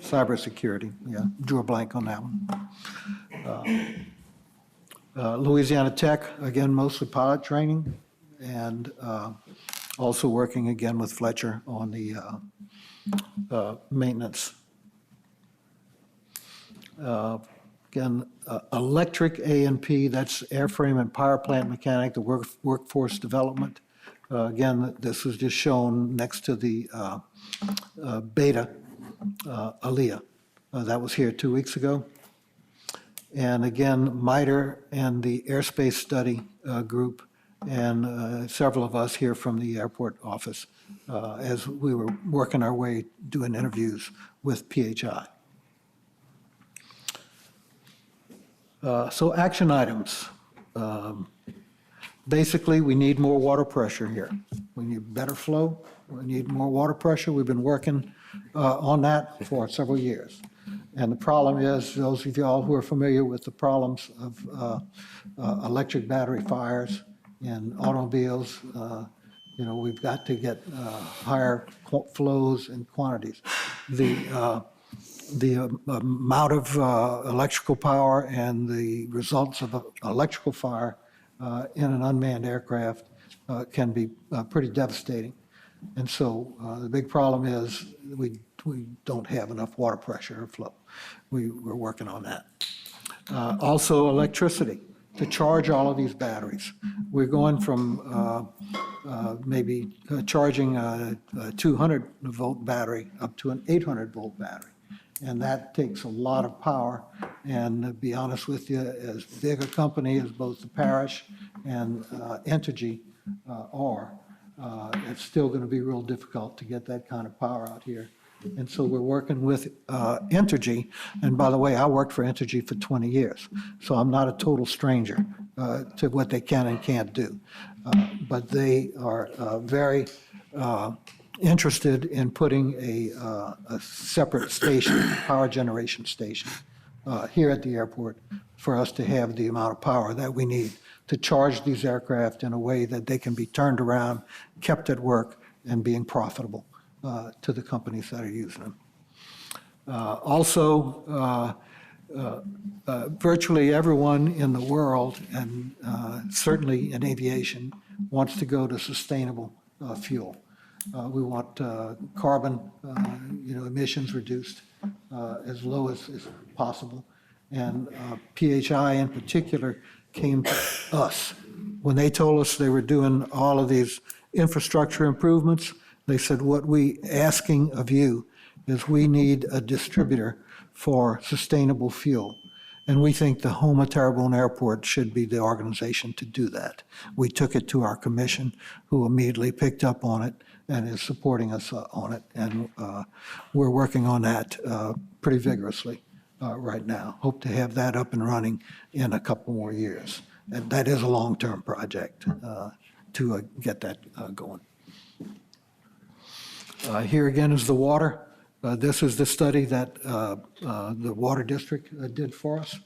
Cybersecurity, yeah, drew a blank on that one. Louisiana Tech, again, mostly pilot training, and also working again with Fletcher on the maintenance. Again, electric A&P, that's airframe and power plant mechanic, the workforce development. Again, this was just shown next to the Beta Aliyah. That was here 2 weeks ago. And again, MITRE and the airspace study group and several of us here from the airport office as we were working our way doing interviews with PHI. So action items. Basically, we need more water pressure here. We need better flow. We need more water pressure. We've been working on that for several years. And the problem is, those of y'all who are familiar with the problems of electric battery fires in automobiles, you know, we've got to get higher flows and quantities. The amount of electrical power and the results of electrical fire in an unmanned aircraft can be pretty devastating. And so the big problem is we don't have enough water pressure or flow. We're working on that. Also electricity to charge all of these batteries. We're going from maybe charging a 200 volt battery up to an 800 volt battery. And that takes a lot of power. And to be honest with you, as big a company as both the parish and Entergy are, it's still going to be real difficult to get that kind of power out here. And so we're working with Entergy. And by the way, I worked for Entergy for 20 years. So I'm not a total stranger to what they can and can't do. But they are very interested in putting a separate station, power generation station, here at the airport for us to have the amount of power that we need to charge these aircraft in a way that they can be turned around, kept at work, and being profitable to the companies that are using them. Also, virtually everyone in the world, and certainly in aviation, wants to go to sustainable fuel. We want carbon emissions reduced as low as possible. And PHI in particular came to us. When they told us they were doing all of these infrastructure improvements, they said, what we asking of you is we need a distributor for sustainable fuel. And we think the Houma Terrebonne Airport should be the organization to do that. We took it to our commission, who immediately picked up on it and is supporting us on it. And we're working on that pretty vigorously right now. Hope to have that up and running in a couple more years. And that is a long-term project to get that going. Here again is the water. This is the study that the Water District did for us.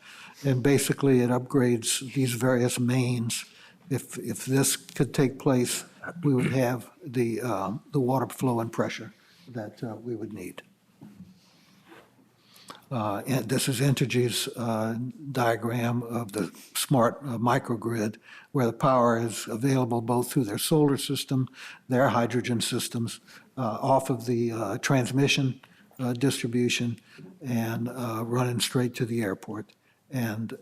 And basically it upgrades these various mains. If this could take place, we would have the water flow and pressure that we would need. And this is Entergy's diagram of the smart microgrid, where the power is available both through their solar system, their hydrogen systems, off of the transmission distribution, and running straight to the airport, and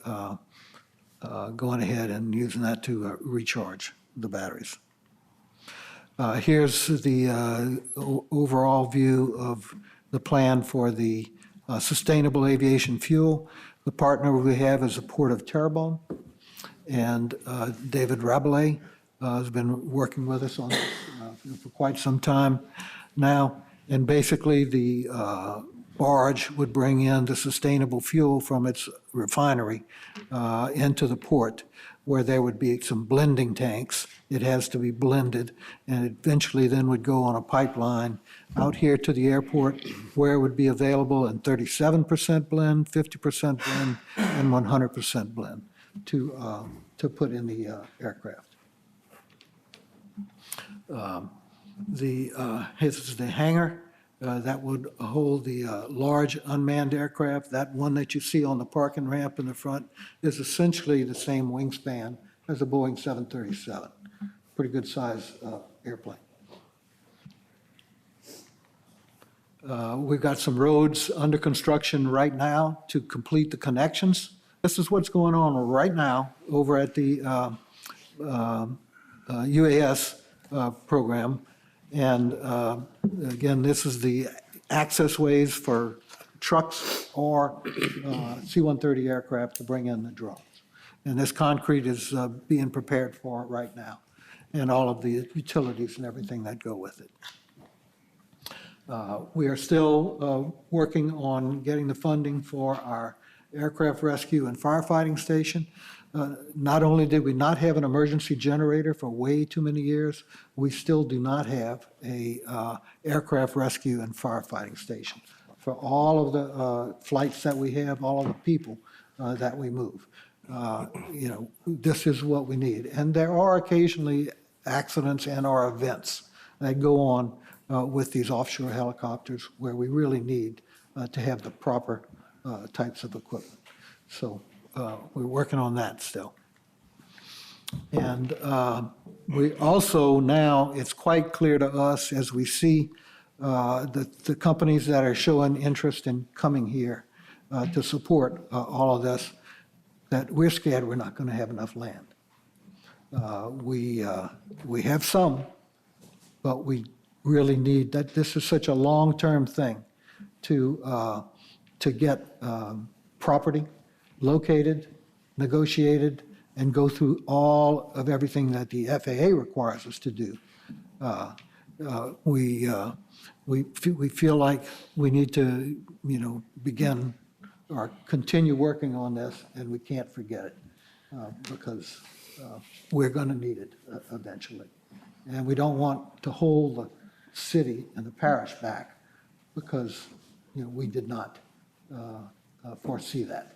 going ahead and using that to recharge the batteries. Here's the overall view of the plan for the sustainable aviation fuel. The partner we have is the Port of Terrebonne, and David Rabelais has been working with us on this for quite some time now. And basically, the barge would bring in the sustainable fuel from its refinery into the port, where there would be some blending tanks. It has to be blended, and eventually then would go on a pipeline out here to the airport, where it would be available in 37% blend, 50% blend, and 100% blend to put in the aircraft. This is the hangar that would hold the large unmanned aircraft. That one that you see on the parking ramp in the front is essentially the same wingspan as a Boeing 737. Pretty good size airplane. We've got some roads under construction right now to complete the connections. This is what's going on right now over at the UAS program. And again, this is the access ways for trucks or C-130 aircraft to bring in the drones. And this concrete is being prepared for it right now, and all of the utilities and everything that go with it. We are still working on getting the funding for our aircraft rescue and firefighting station. Not only did we not have an emergency generator for way too many years, we still do not have a aircraft rescue and firefighting station for all of the flights that we have, all of the people that we move. This is what we need. And there are occasionally accidents and or events that go on with these offshore helicopters where we really need to have the proper types of equipment. So we're working on that still. And we also now, it's quite clear to us as we see the companies that are showing interest in coming here to support all of this, that we're scared we're not going to have enough land. We have some, but we really need that. This is such a long-term thing to get property located, negotiated, and go through all of everything that the FAA requires us to do. We feel like we need to, begin or continue working on this, and we can't forget it because we're going to need it eventually. And we don't want to hold the city and the parish back because, we did not foresee that.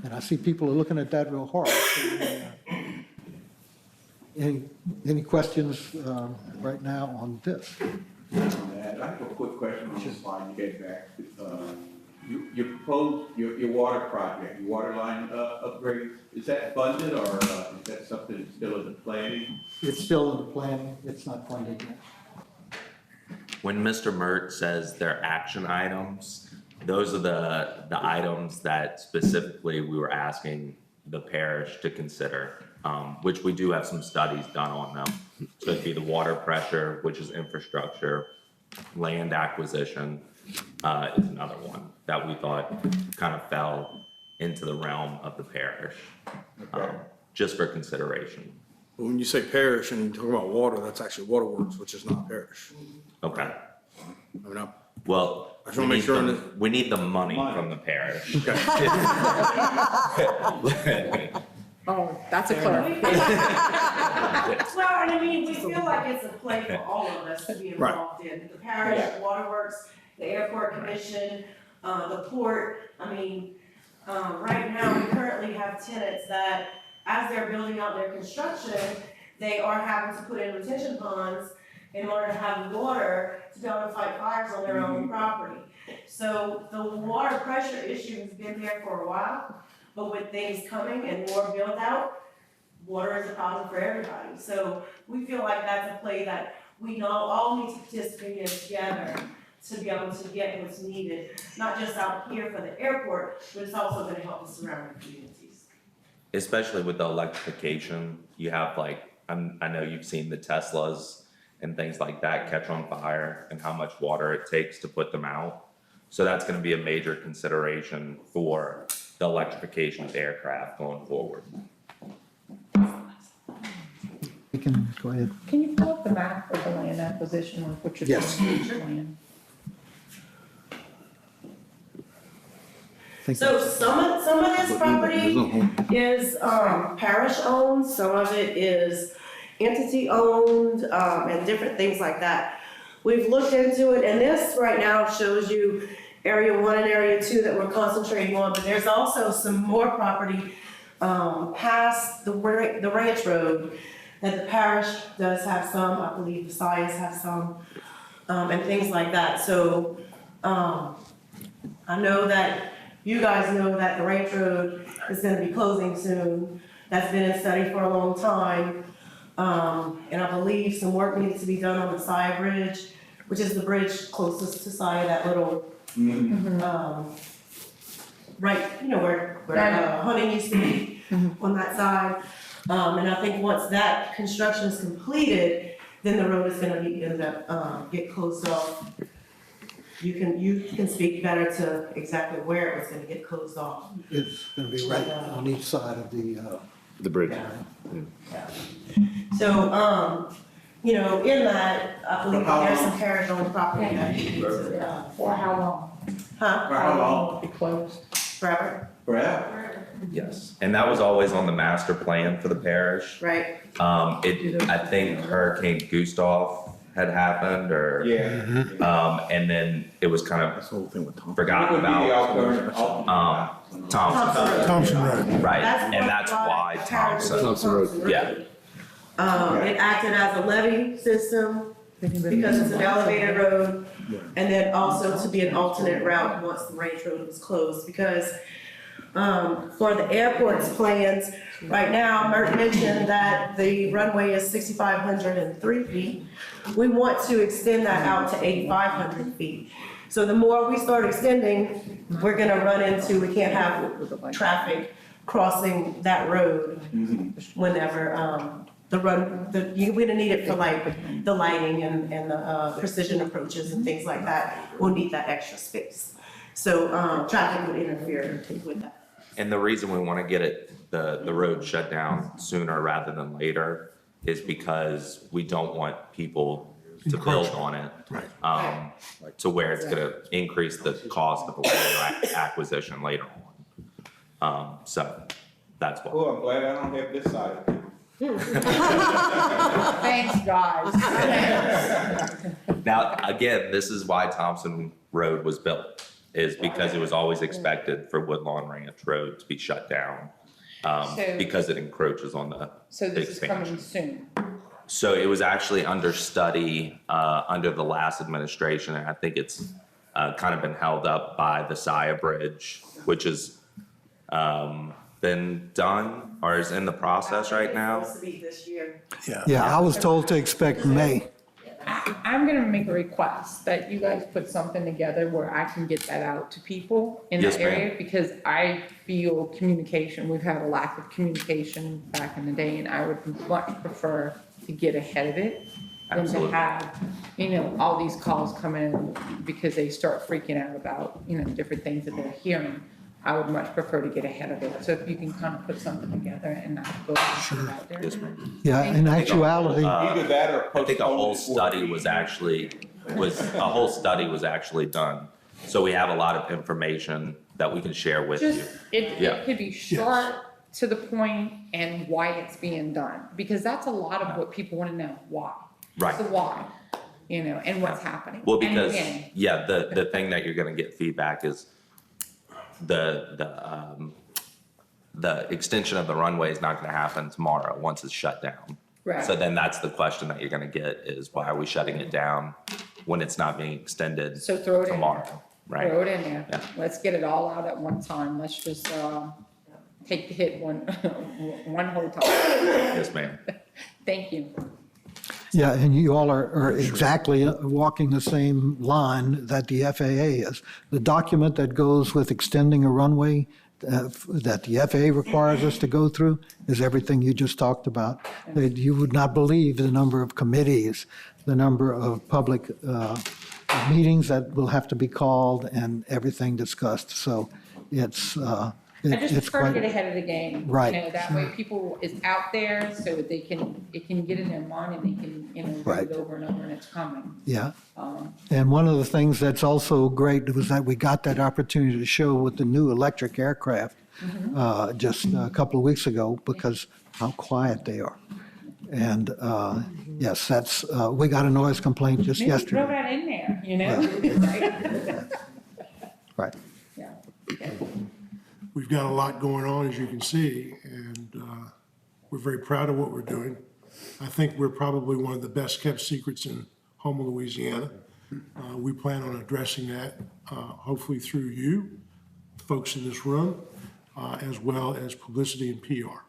And I see people are looking at that real hard. Any questions right now on this? I have a quick question on this line you get back. You proposed your water project, your water line upgrade. Is that funded or is that something that's still in the planning? It's still in the planning. It's not funded yet. When Mr. Mert says they're action items, those are the items that specifically we were asking the parish to consider, which we do have some studies done on them. So it'd be the water pressure, which is infrastructure, land acquisition is another one that we thought kind of fell into the realm of the parish, just for consideration. But when you say parish and you talk about water, that's actually waterworks, which is not parish. Okay. I mean, Well, I just want to make sure. we need the money from the parish. Okay. Oh, that's a clarification. Well, and I mean, we feel like it's a play for all of us to be involved in. The parish, waterworks, the airport commission, the port. I mean, right now, we currently have tenants that, as they're building out their construction, they are having to put in retention ponds in order to have the water to be able to fight fires on their own property. So the water pressure issue has been there for a while, but with things coming and more build out, water is a problem for everybody. So we feel like that's a play that we all need to participate in together to be able to get what's needed, not just out here for the airport, but it's also gonna help the surrounding communities. Especially with the electrification, you have like, I know you've seen the Teslas and things like that catch on fire and how much water it takes to put them out. So that's gonna be a major consideration for the electrification of aircraft going forward. You can go ahead. Can you pull up the map of the land acquisition, like what you're doing Yes. with each land? So some of this property is parish owned, some of it is entity owned, and different things like that. We've looked into it, and this right now shows you area 1 and area 2 that we're concentrating on, but there's also some more property past the ranch road that the parish does have some, I believe the Science have some, and things like that. So I know that you guys know that the ranch road is gonna be closing soon. That's been in study for a long time. And I believe some work needs to be done on the Saya Bridge, which is the bridge closest to Saya, that little, right, you know, where hunting used to be on that side. And I think once that construction is completed, then the road is gonna get closed off. You can speak better to exactly where it was gonna get closed off. It's gonna be right on each side of The bridge. So, you know, in that, I believe there's some parish owned property that you need to, For how long? huh, For how long? Will it be closed? forever, Forever? Yes. And that was always on the master plan for the parish. right? I think Hurricane Gustav had happened or, Yeah. and then it was kind That's of the whole thing with Tom. forgotten about. Thompson, Thompson Road. right, That's and what that's brought why parish Thompson, Thompson Road. yeah. It acted as a levee system because it's an elevated road. And then also to be an alternate route once the range road was closed, because for the airport's plans, right now, Mert mentioned that the runway is 6,503 feet. We want to extend that out to 8,500 feet. So the more we start extending, we're gonna run into, we can't have traffic crossing that road whenever, we don't need it for like the lighting and the precision approaches and things like that. We'll need that extra space. So, traffic would interfere with that. And the reason we want to get the road shut down sooner rather than later is because we don't want people to build on it. To where it's gonna increase the cost of the land acquisition later on. So that's why. Oh, I'm glad I don't have this side of it. Thanks, guys. Now, again, this is why Thompson Road was built, is because it was always expected for Woodlawn Ranch Road to be shut down. So- Because it encroaches on the So this is coming expansion. soon. So it was actually under study, under the last administration, and I think it's, kind of been held up by the Saya Bridge, which has, been done or is in the process right now. It's supposed to be this year. Yeah, I was told to expect May. I'm gonna make a request that you guys put something together where I can get that out to people in Yes, that ma'am. area, because I feel communication, we've had a lack of communication back in the day, and I would much prefer to get ahead of it than to Absolutely. have, you know, all these calls come in because they start freaking out about, you know, different things that they're hearing. I would much prefer to get ahead of it. So if you can kind of put something together and not go out there. Yes, ma'am. Yeah, in actuality, Either that or I think a postpone whole it for a study week. was actually done. So we have a lot of information that we can share with you. Just, it Yeah. could be short, to the point, and why it's being done, because that's a lot of what people wanna know, why. Right. The why, you know, and what's happening. Well, And because, again, yeah, the thing that you're gonna get feedback is the extension of the runway is not gonna happen tomorrow, once it's shut down. Right. So then that's the question that you're gonna get is why are we shutting it down when it's not being extended So throw it in. tomorrow, right? Throw it in there. Yeah. Let's get it all out at one time. Let's just, take the hit one, one whole time. Yes, ma'am. Thank you. Yeah, and you all are exactly walking the same line that the FAA is. The document that goes with extending a runway that the FAA requires us to go through is everything you just talked about. That you would not believe the number of committees, the number of public meetings that will have to be called and everything discussed. So it's I just it's prefer to quite get ahead of the game. Right. You know, that way people is out there so that it can get in their mind and they can, read Right. it over and over and it's coming. Yeah. And one of the things that's also great was that we got that opportunity to show with the new electric aircraft just a couple of weeks ago because how quiet they are. And yes, that's we got a noise complaint just Maybe throw yesterday. that in there, Right. Yeah. Okay. We've got a lot going on, as you can see, and we're very proud of what we're doing. I think we're probably one of the best kept secrets in Houma, Louisiana. We plan on addressing that, hopefully through you, folks in this room, as well as publicity and PR.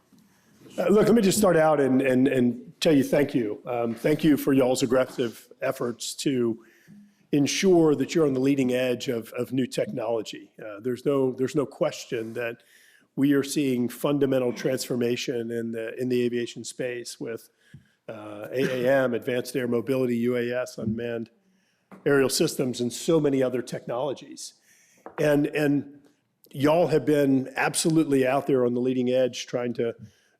Look, let me just start out and tell you thank you. Thank you for y'all's aggressive efforts to ensure that you're on the leading edge of new technology. There's no question that we are seeing fundamental transformation in the aviation space with AAM, Advanced Air Mobility, UAS, unmanned aerial systems, and so many other technologies. And y'all have been absolutely out there on the leading edge trying to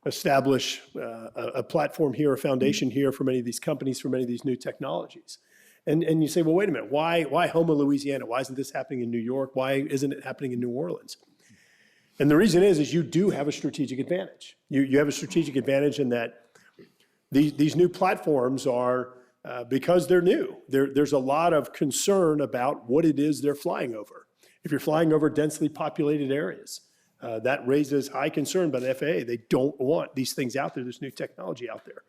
establish a platform here, a foundation here for many of these companies, for many of these new technologies. And you say, well, wait a minute, why Houma, Louisiana? Why isn't this happening in New York? Why isn't it happening in New Orleans? And the reason is you do have a strategic advantage. You have a strategic advantage in that these new platforms are, because they're new, there's a lot of concern about what it is they're flying over. If you're flying over densely populated areas, that raises high concern by the FAA. They don't want these things out there, this new technology out there.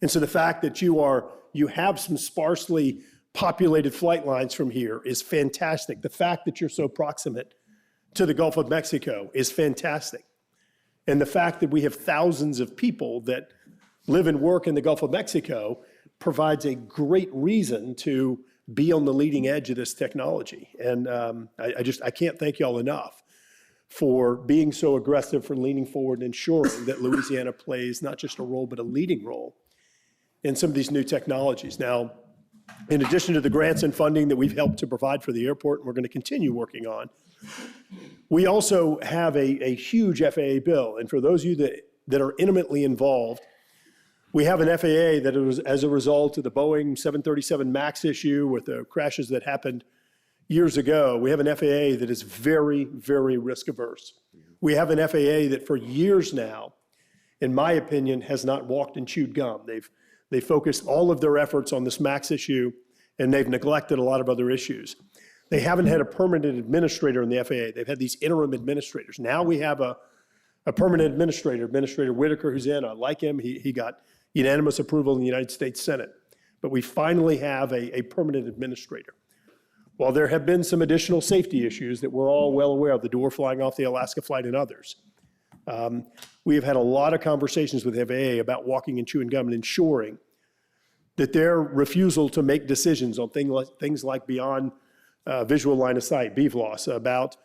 And so the fact that you have some sparsely populated flight lines from here is fantastic. The fact that you're so proximate to the Gulf of Mexico is fantastic. And the fact that we have thousands of people that live and work in the Gulf of Mexico provides a great reason to be on the leading edge of this technology. And I can't thank y'all enough for being so aggressive, for leaning forward and ensuring that Louisiana plays not just a role, but a leading role in some of these new technologies. Now, in addition to the grants and funding that we've helped to provide for the airport, and we're going to continue working on, we also have a huge FAA bill. And for those of you that are intimately involved, we have an FAA that was as a result of the Boeing 737 MAX issue with the crashes that happened years ago. We have an FAA that is very, very risk averse. We have an FAA that for years now, in my opinion, has not walked and chewed gum. They focused all of their efforts on this MAX issue, and they've neglected a lot of other issues. They haven't had a permanent administrator in the FAA. They've had these interim administrators. Now we have a permanent administrator, Administrator Whitaker, who's in. I like him. He got unanimous approval in the United States Senate. But we finally have a permanent administrator. While there have been some additional safety issues that we're all well aware of, the door flying off the Alaska flight and others, we have had a lot of conversations with the FAA about walking and chewing gum and ensuring that their refusal to make decisions on things like beyond visual line of sight, BVLOS, about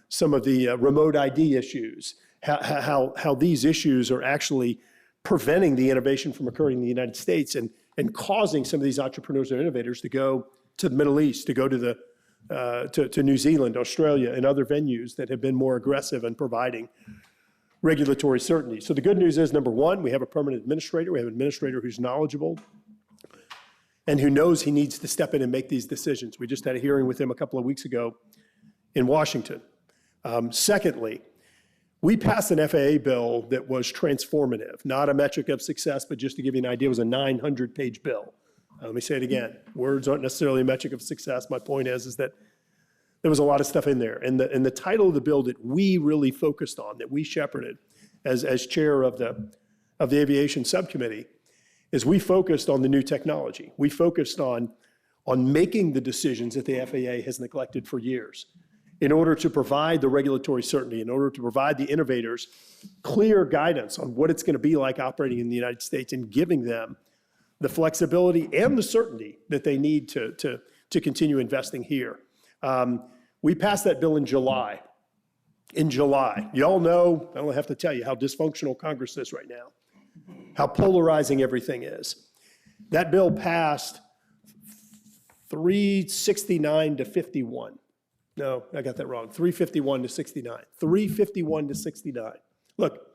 some of the remote ID issues, how these issues are actually preventing the innovation from occurring in the United States and causing some of these entrepreneurs and innovators to go to the Middle East, to go to to New Zealand, Australia, and other venues that have been more aggressive in providing regulatory certainty. So the good news is, number one, we have a permanent administrator. We have an administrator who's knowledgeable and who knows he needs to step in and make these decisions. We just had a hearing with him a couple of weeks ago in Washington. Secondly, we passed an FAA bill that was transformative, not a metric of success, but just to give you an idea, it was a 900-page bill. Let me say it again. Words aren't necessarily a metric of success. My point is that there was a lot of stuff in there. And the title of the bill that we really focused on, that we shepherded as chair of the of the Aviation Subcommittee is we focused on the new technology. We focused on making the decisions that the FAA has neglected for years in order to provide the regulatory certainty, in order to provide the innovators clear guidance on what it's going to be like operating in the United States and giving them the flexibility and the certainty that they need to continue investing here. We passed that bill in July. In July, you all know, I don't have to tell you how dysfunctional Congress is right now, how polarizing everything is. That bill passed 369 to 51. No, I got that wrong. 351 to 69. 351 to 69. Look,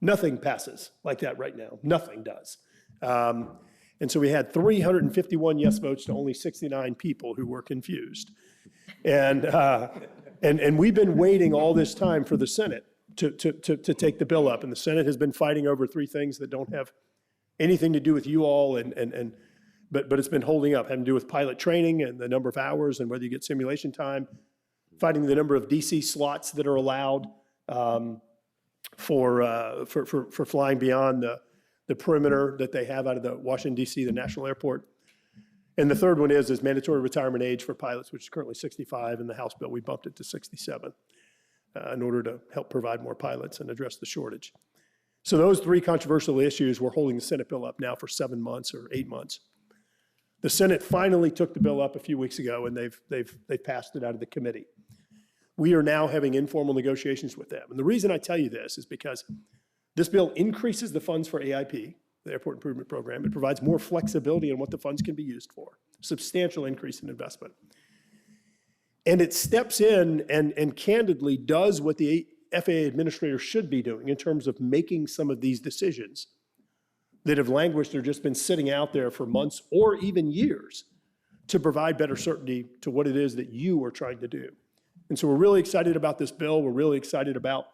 nothing passes like that right now. Nothing does. And so we had 351 yes votes to only 69 people who were confused. And we've been waiting all this time for the Senate to take the bill up. And the Senate has been fighting over three things that don't have anything to do with you all, but it's been holding up, having to do with pilot training and the number of hours and whether you get simulation time, fighting the number of DC slots that are allowed for flying beyond the perimeter that they have out of the Washington, D.C., the national airport. And the third one is mandatory retirement age for pilots, which is currently 65. In the House bill, we bumped it to 67 in order to help provide more pilots and address the shortage. So those three controversial issues, we're holding the Senate bill up now for 7 months or 8 months. The Senate finally took the bill up a few weeks ago, and they've passed it out of the committee. We are now having informal negotiations with them. And the reason I tell you this is because this bill increases the funds for AIP, the Airport Improvement Program. It provides more flexibility on what the funds can be used for, substantial increase in investment. And it steps in and candidly does what the FAA administrator should be doing in terms of making some of these decisions that have languished or just been sitting out there for months or even years to provide better certainty to what it is that you are trying to do. And so we're really excited about this bill. We're really excited about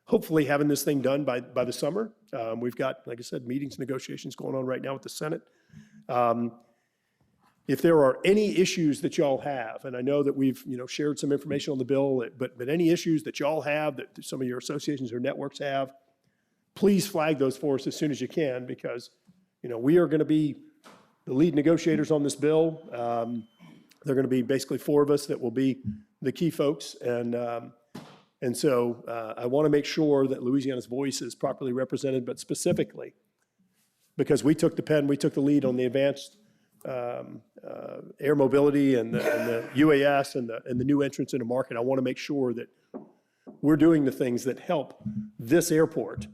hopefully having this thing done by the summer. We've got, like I said, meetings, negotiations going on right now with the Senate. If there are any issues that y'all have, and I know that we've shared some information on the bill, but any issues that y'all have, that some of your associations or networks have, please flag those for us as soon as you can, because we are going to be the lead negotiators on this bill. There are going to be basically 4 of us that will be the key folks, and so I want to make sure that Louisiana's voice is properly represented, but specifically because we took the pen, we took the lead on the advanced air mobility and the UAS and the new entrance into market. I want to make sure that we're doing the things that help this airport.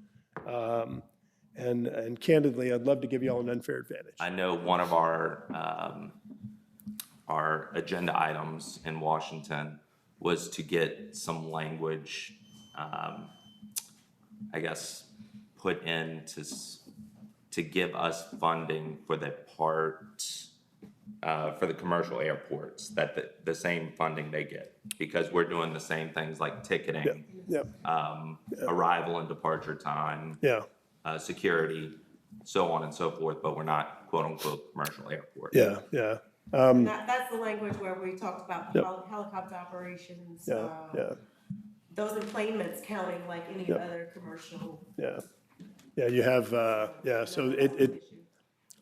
And candidly, I'd love to give you all an unfair advantage. I know one of our agenda items in Washington was to get some language, I guess, put in to give us funding for the part for the commercial airports, that the same funding they get, because we're doing the same things like ticketing, arrival and departure time, security, so on and so forth, but we're not quote unquote commercial airport. That's the language where we talked about helicopter operations, those enplanements counting like any other commercial. You have, so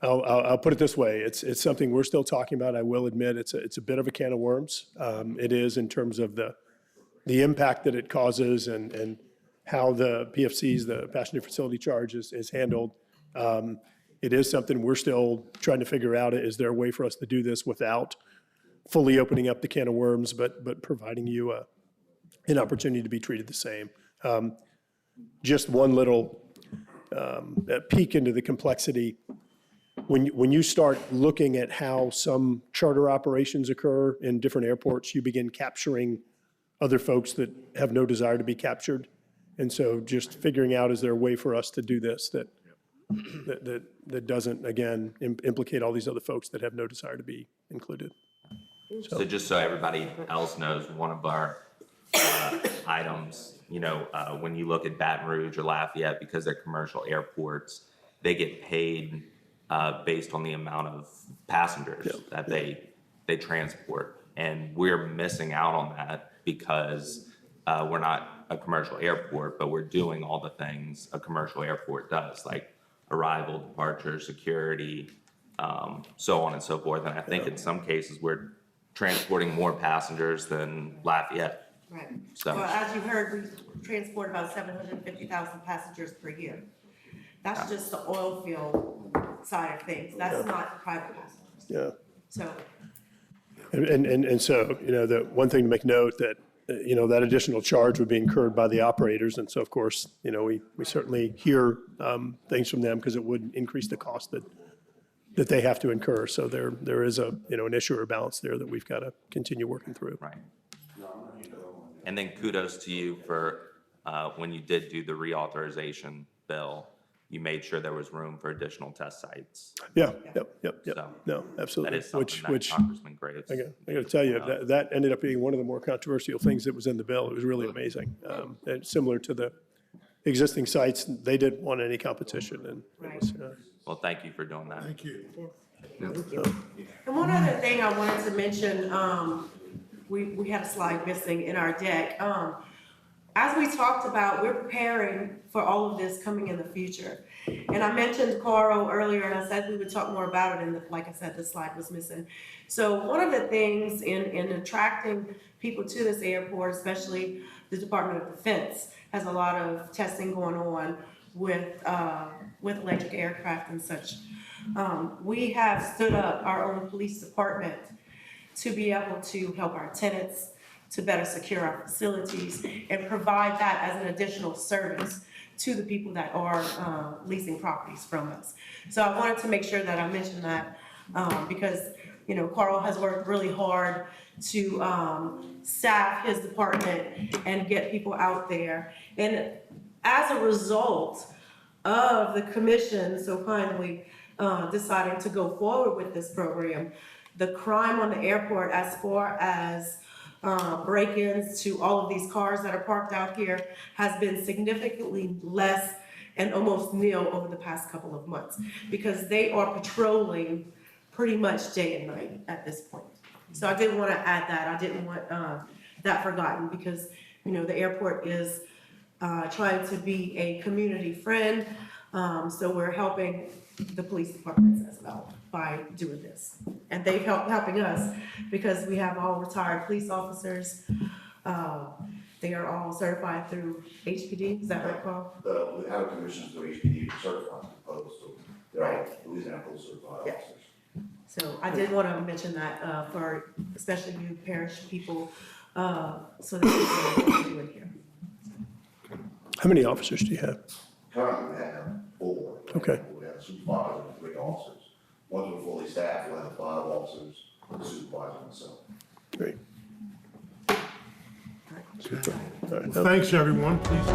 I'll put it this way. It's something we're still talking about. I will admit it's a bit of a can of worms. It is in terms of the impact that it causes and how the PFCs, the passenger facility charge, is handled. It is something we're still trying to figure out. Is there a way for us to do this without fully opening up the can of worms, but providing you an opportunity to be treated the same? Just one little peek into the complexity. When you start looking at how some charter operations occur in different airports, you begin capturing other folks that have no desire to be captured. And so just figuring out, is there a way for us to do this that doesn't, again, implicate all these other folks that have no desire to be included. So just so everybody else knows, one of our items, when you look at Baton Rouge or Lafayette, because they're commercial airports, they get paid based on the amount of passengers that they transport. And we're missing out on that because we're not a commercial airport, but we're doing all the things a commercial airport does, like arrival, departure, security, so on and so forth. And I think in some cases, we're transporting more passengers than Lafayette. Right. So- Well, as you heard, we transport about 750,000 passengers per year. That's just the oil field side of things. That's not the private passengers. Yeah. So, And so, the one thing to make note that, that additional charge would be incurred by the operators. And so, of course, we certainly hear things from them because it would increase the cost that they have to incur. So there is an issue or balance there that we've got to continue working through. Right. And then kudos to you for when you did do the reauthorization bill, you made sure there was room for additional test sites. Yeah, yep. So No, that absolutely. is something that Which Congressman Graves. I got to tell you, that ended up being one of the more controversial things that was in the bill. It was really amazing. And similar to the existing sites, they didn't want any competition, and it was, Well, thank you for doing that. Thank you. and one other thing I wanted to mention, we had a slide missing in our deck. As we talked about, we're preparing for all of this coming in the future. And I mentioned Carl earlier, and I said we would talk more about it, and like I said, the slide was missing. So one of the things in attracting people to this airport, especially the Department of Defense, has a lot of testing going on with electric aircraft and such. We have stood up our own police department to be able to help our tenants to better secure our facilities and provide that as an additional service to the people that are leasing properties from us. So I wanted to make sure that I mentioned that because, Carl has worked really hard to staff his department and get people out there. And as a result of the commission so kindly deciding to go forward with this program, the crime on the airport as far as break-ins to all of these cars that are parked out here has been significantly less and almost nil over the past couple of months because they are patrolling pretty much day and night at this point. So I didn't want to add that. I didn't want that forgotten because, the airport is trying to be a community friend. So we're helping the police departments as well by doing this. And they've helping us because we have all retired police officers. They are all certified through HPD, is that right, Carl? We have commissions through HPD certified to post, so they're all Louisiana Post certified Yeah. officers. So I did want to mention that for especially you parish people, so that we know what we're doing here. how many officers do you have? Currently, we have 4. Okay. We have a supervisor and 3 officers. Once we're fully staffed, we'll have 5 officers, the supervisor and myself. Great. Well, thanks, everyone. Please.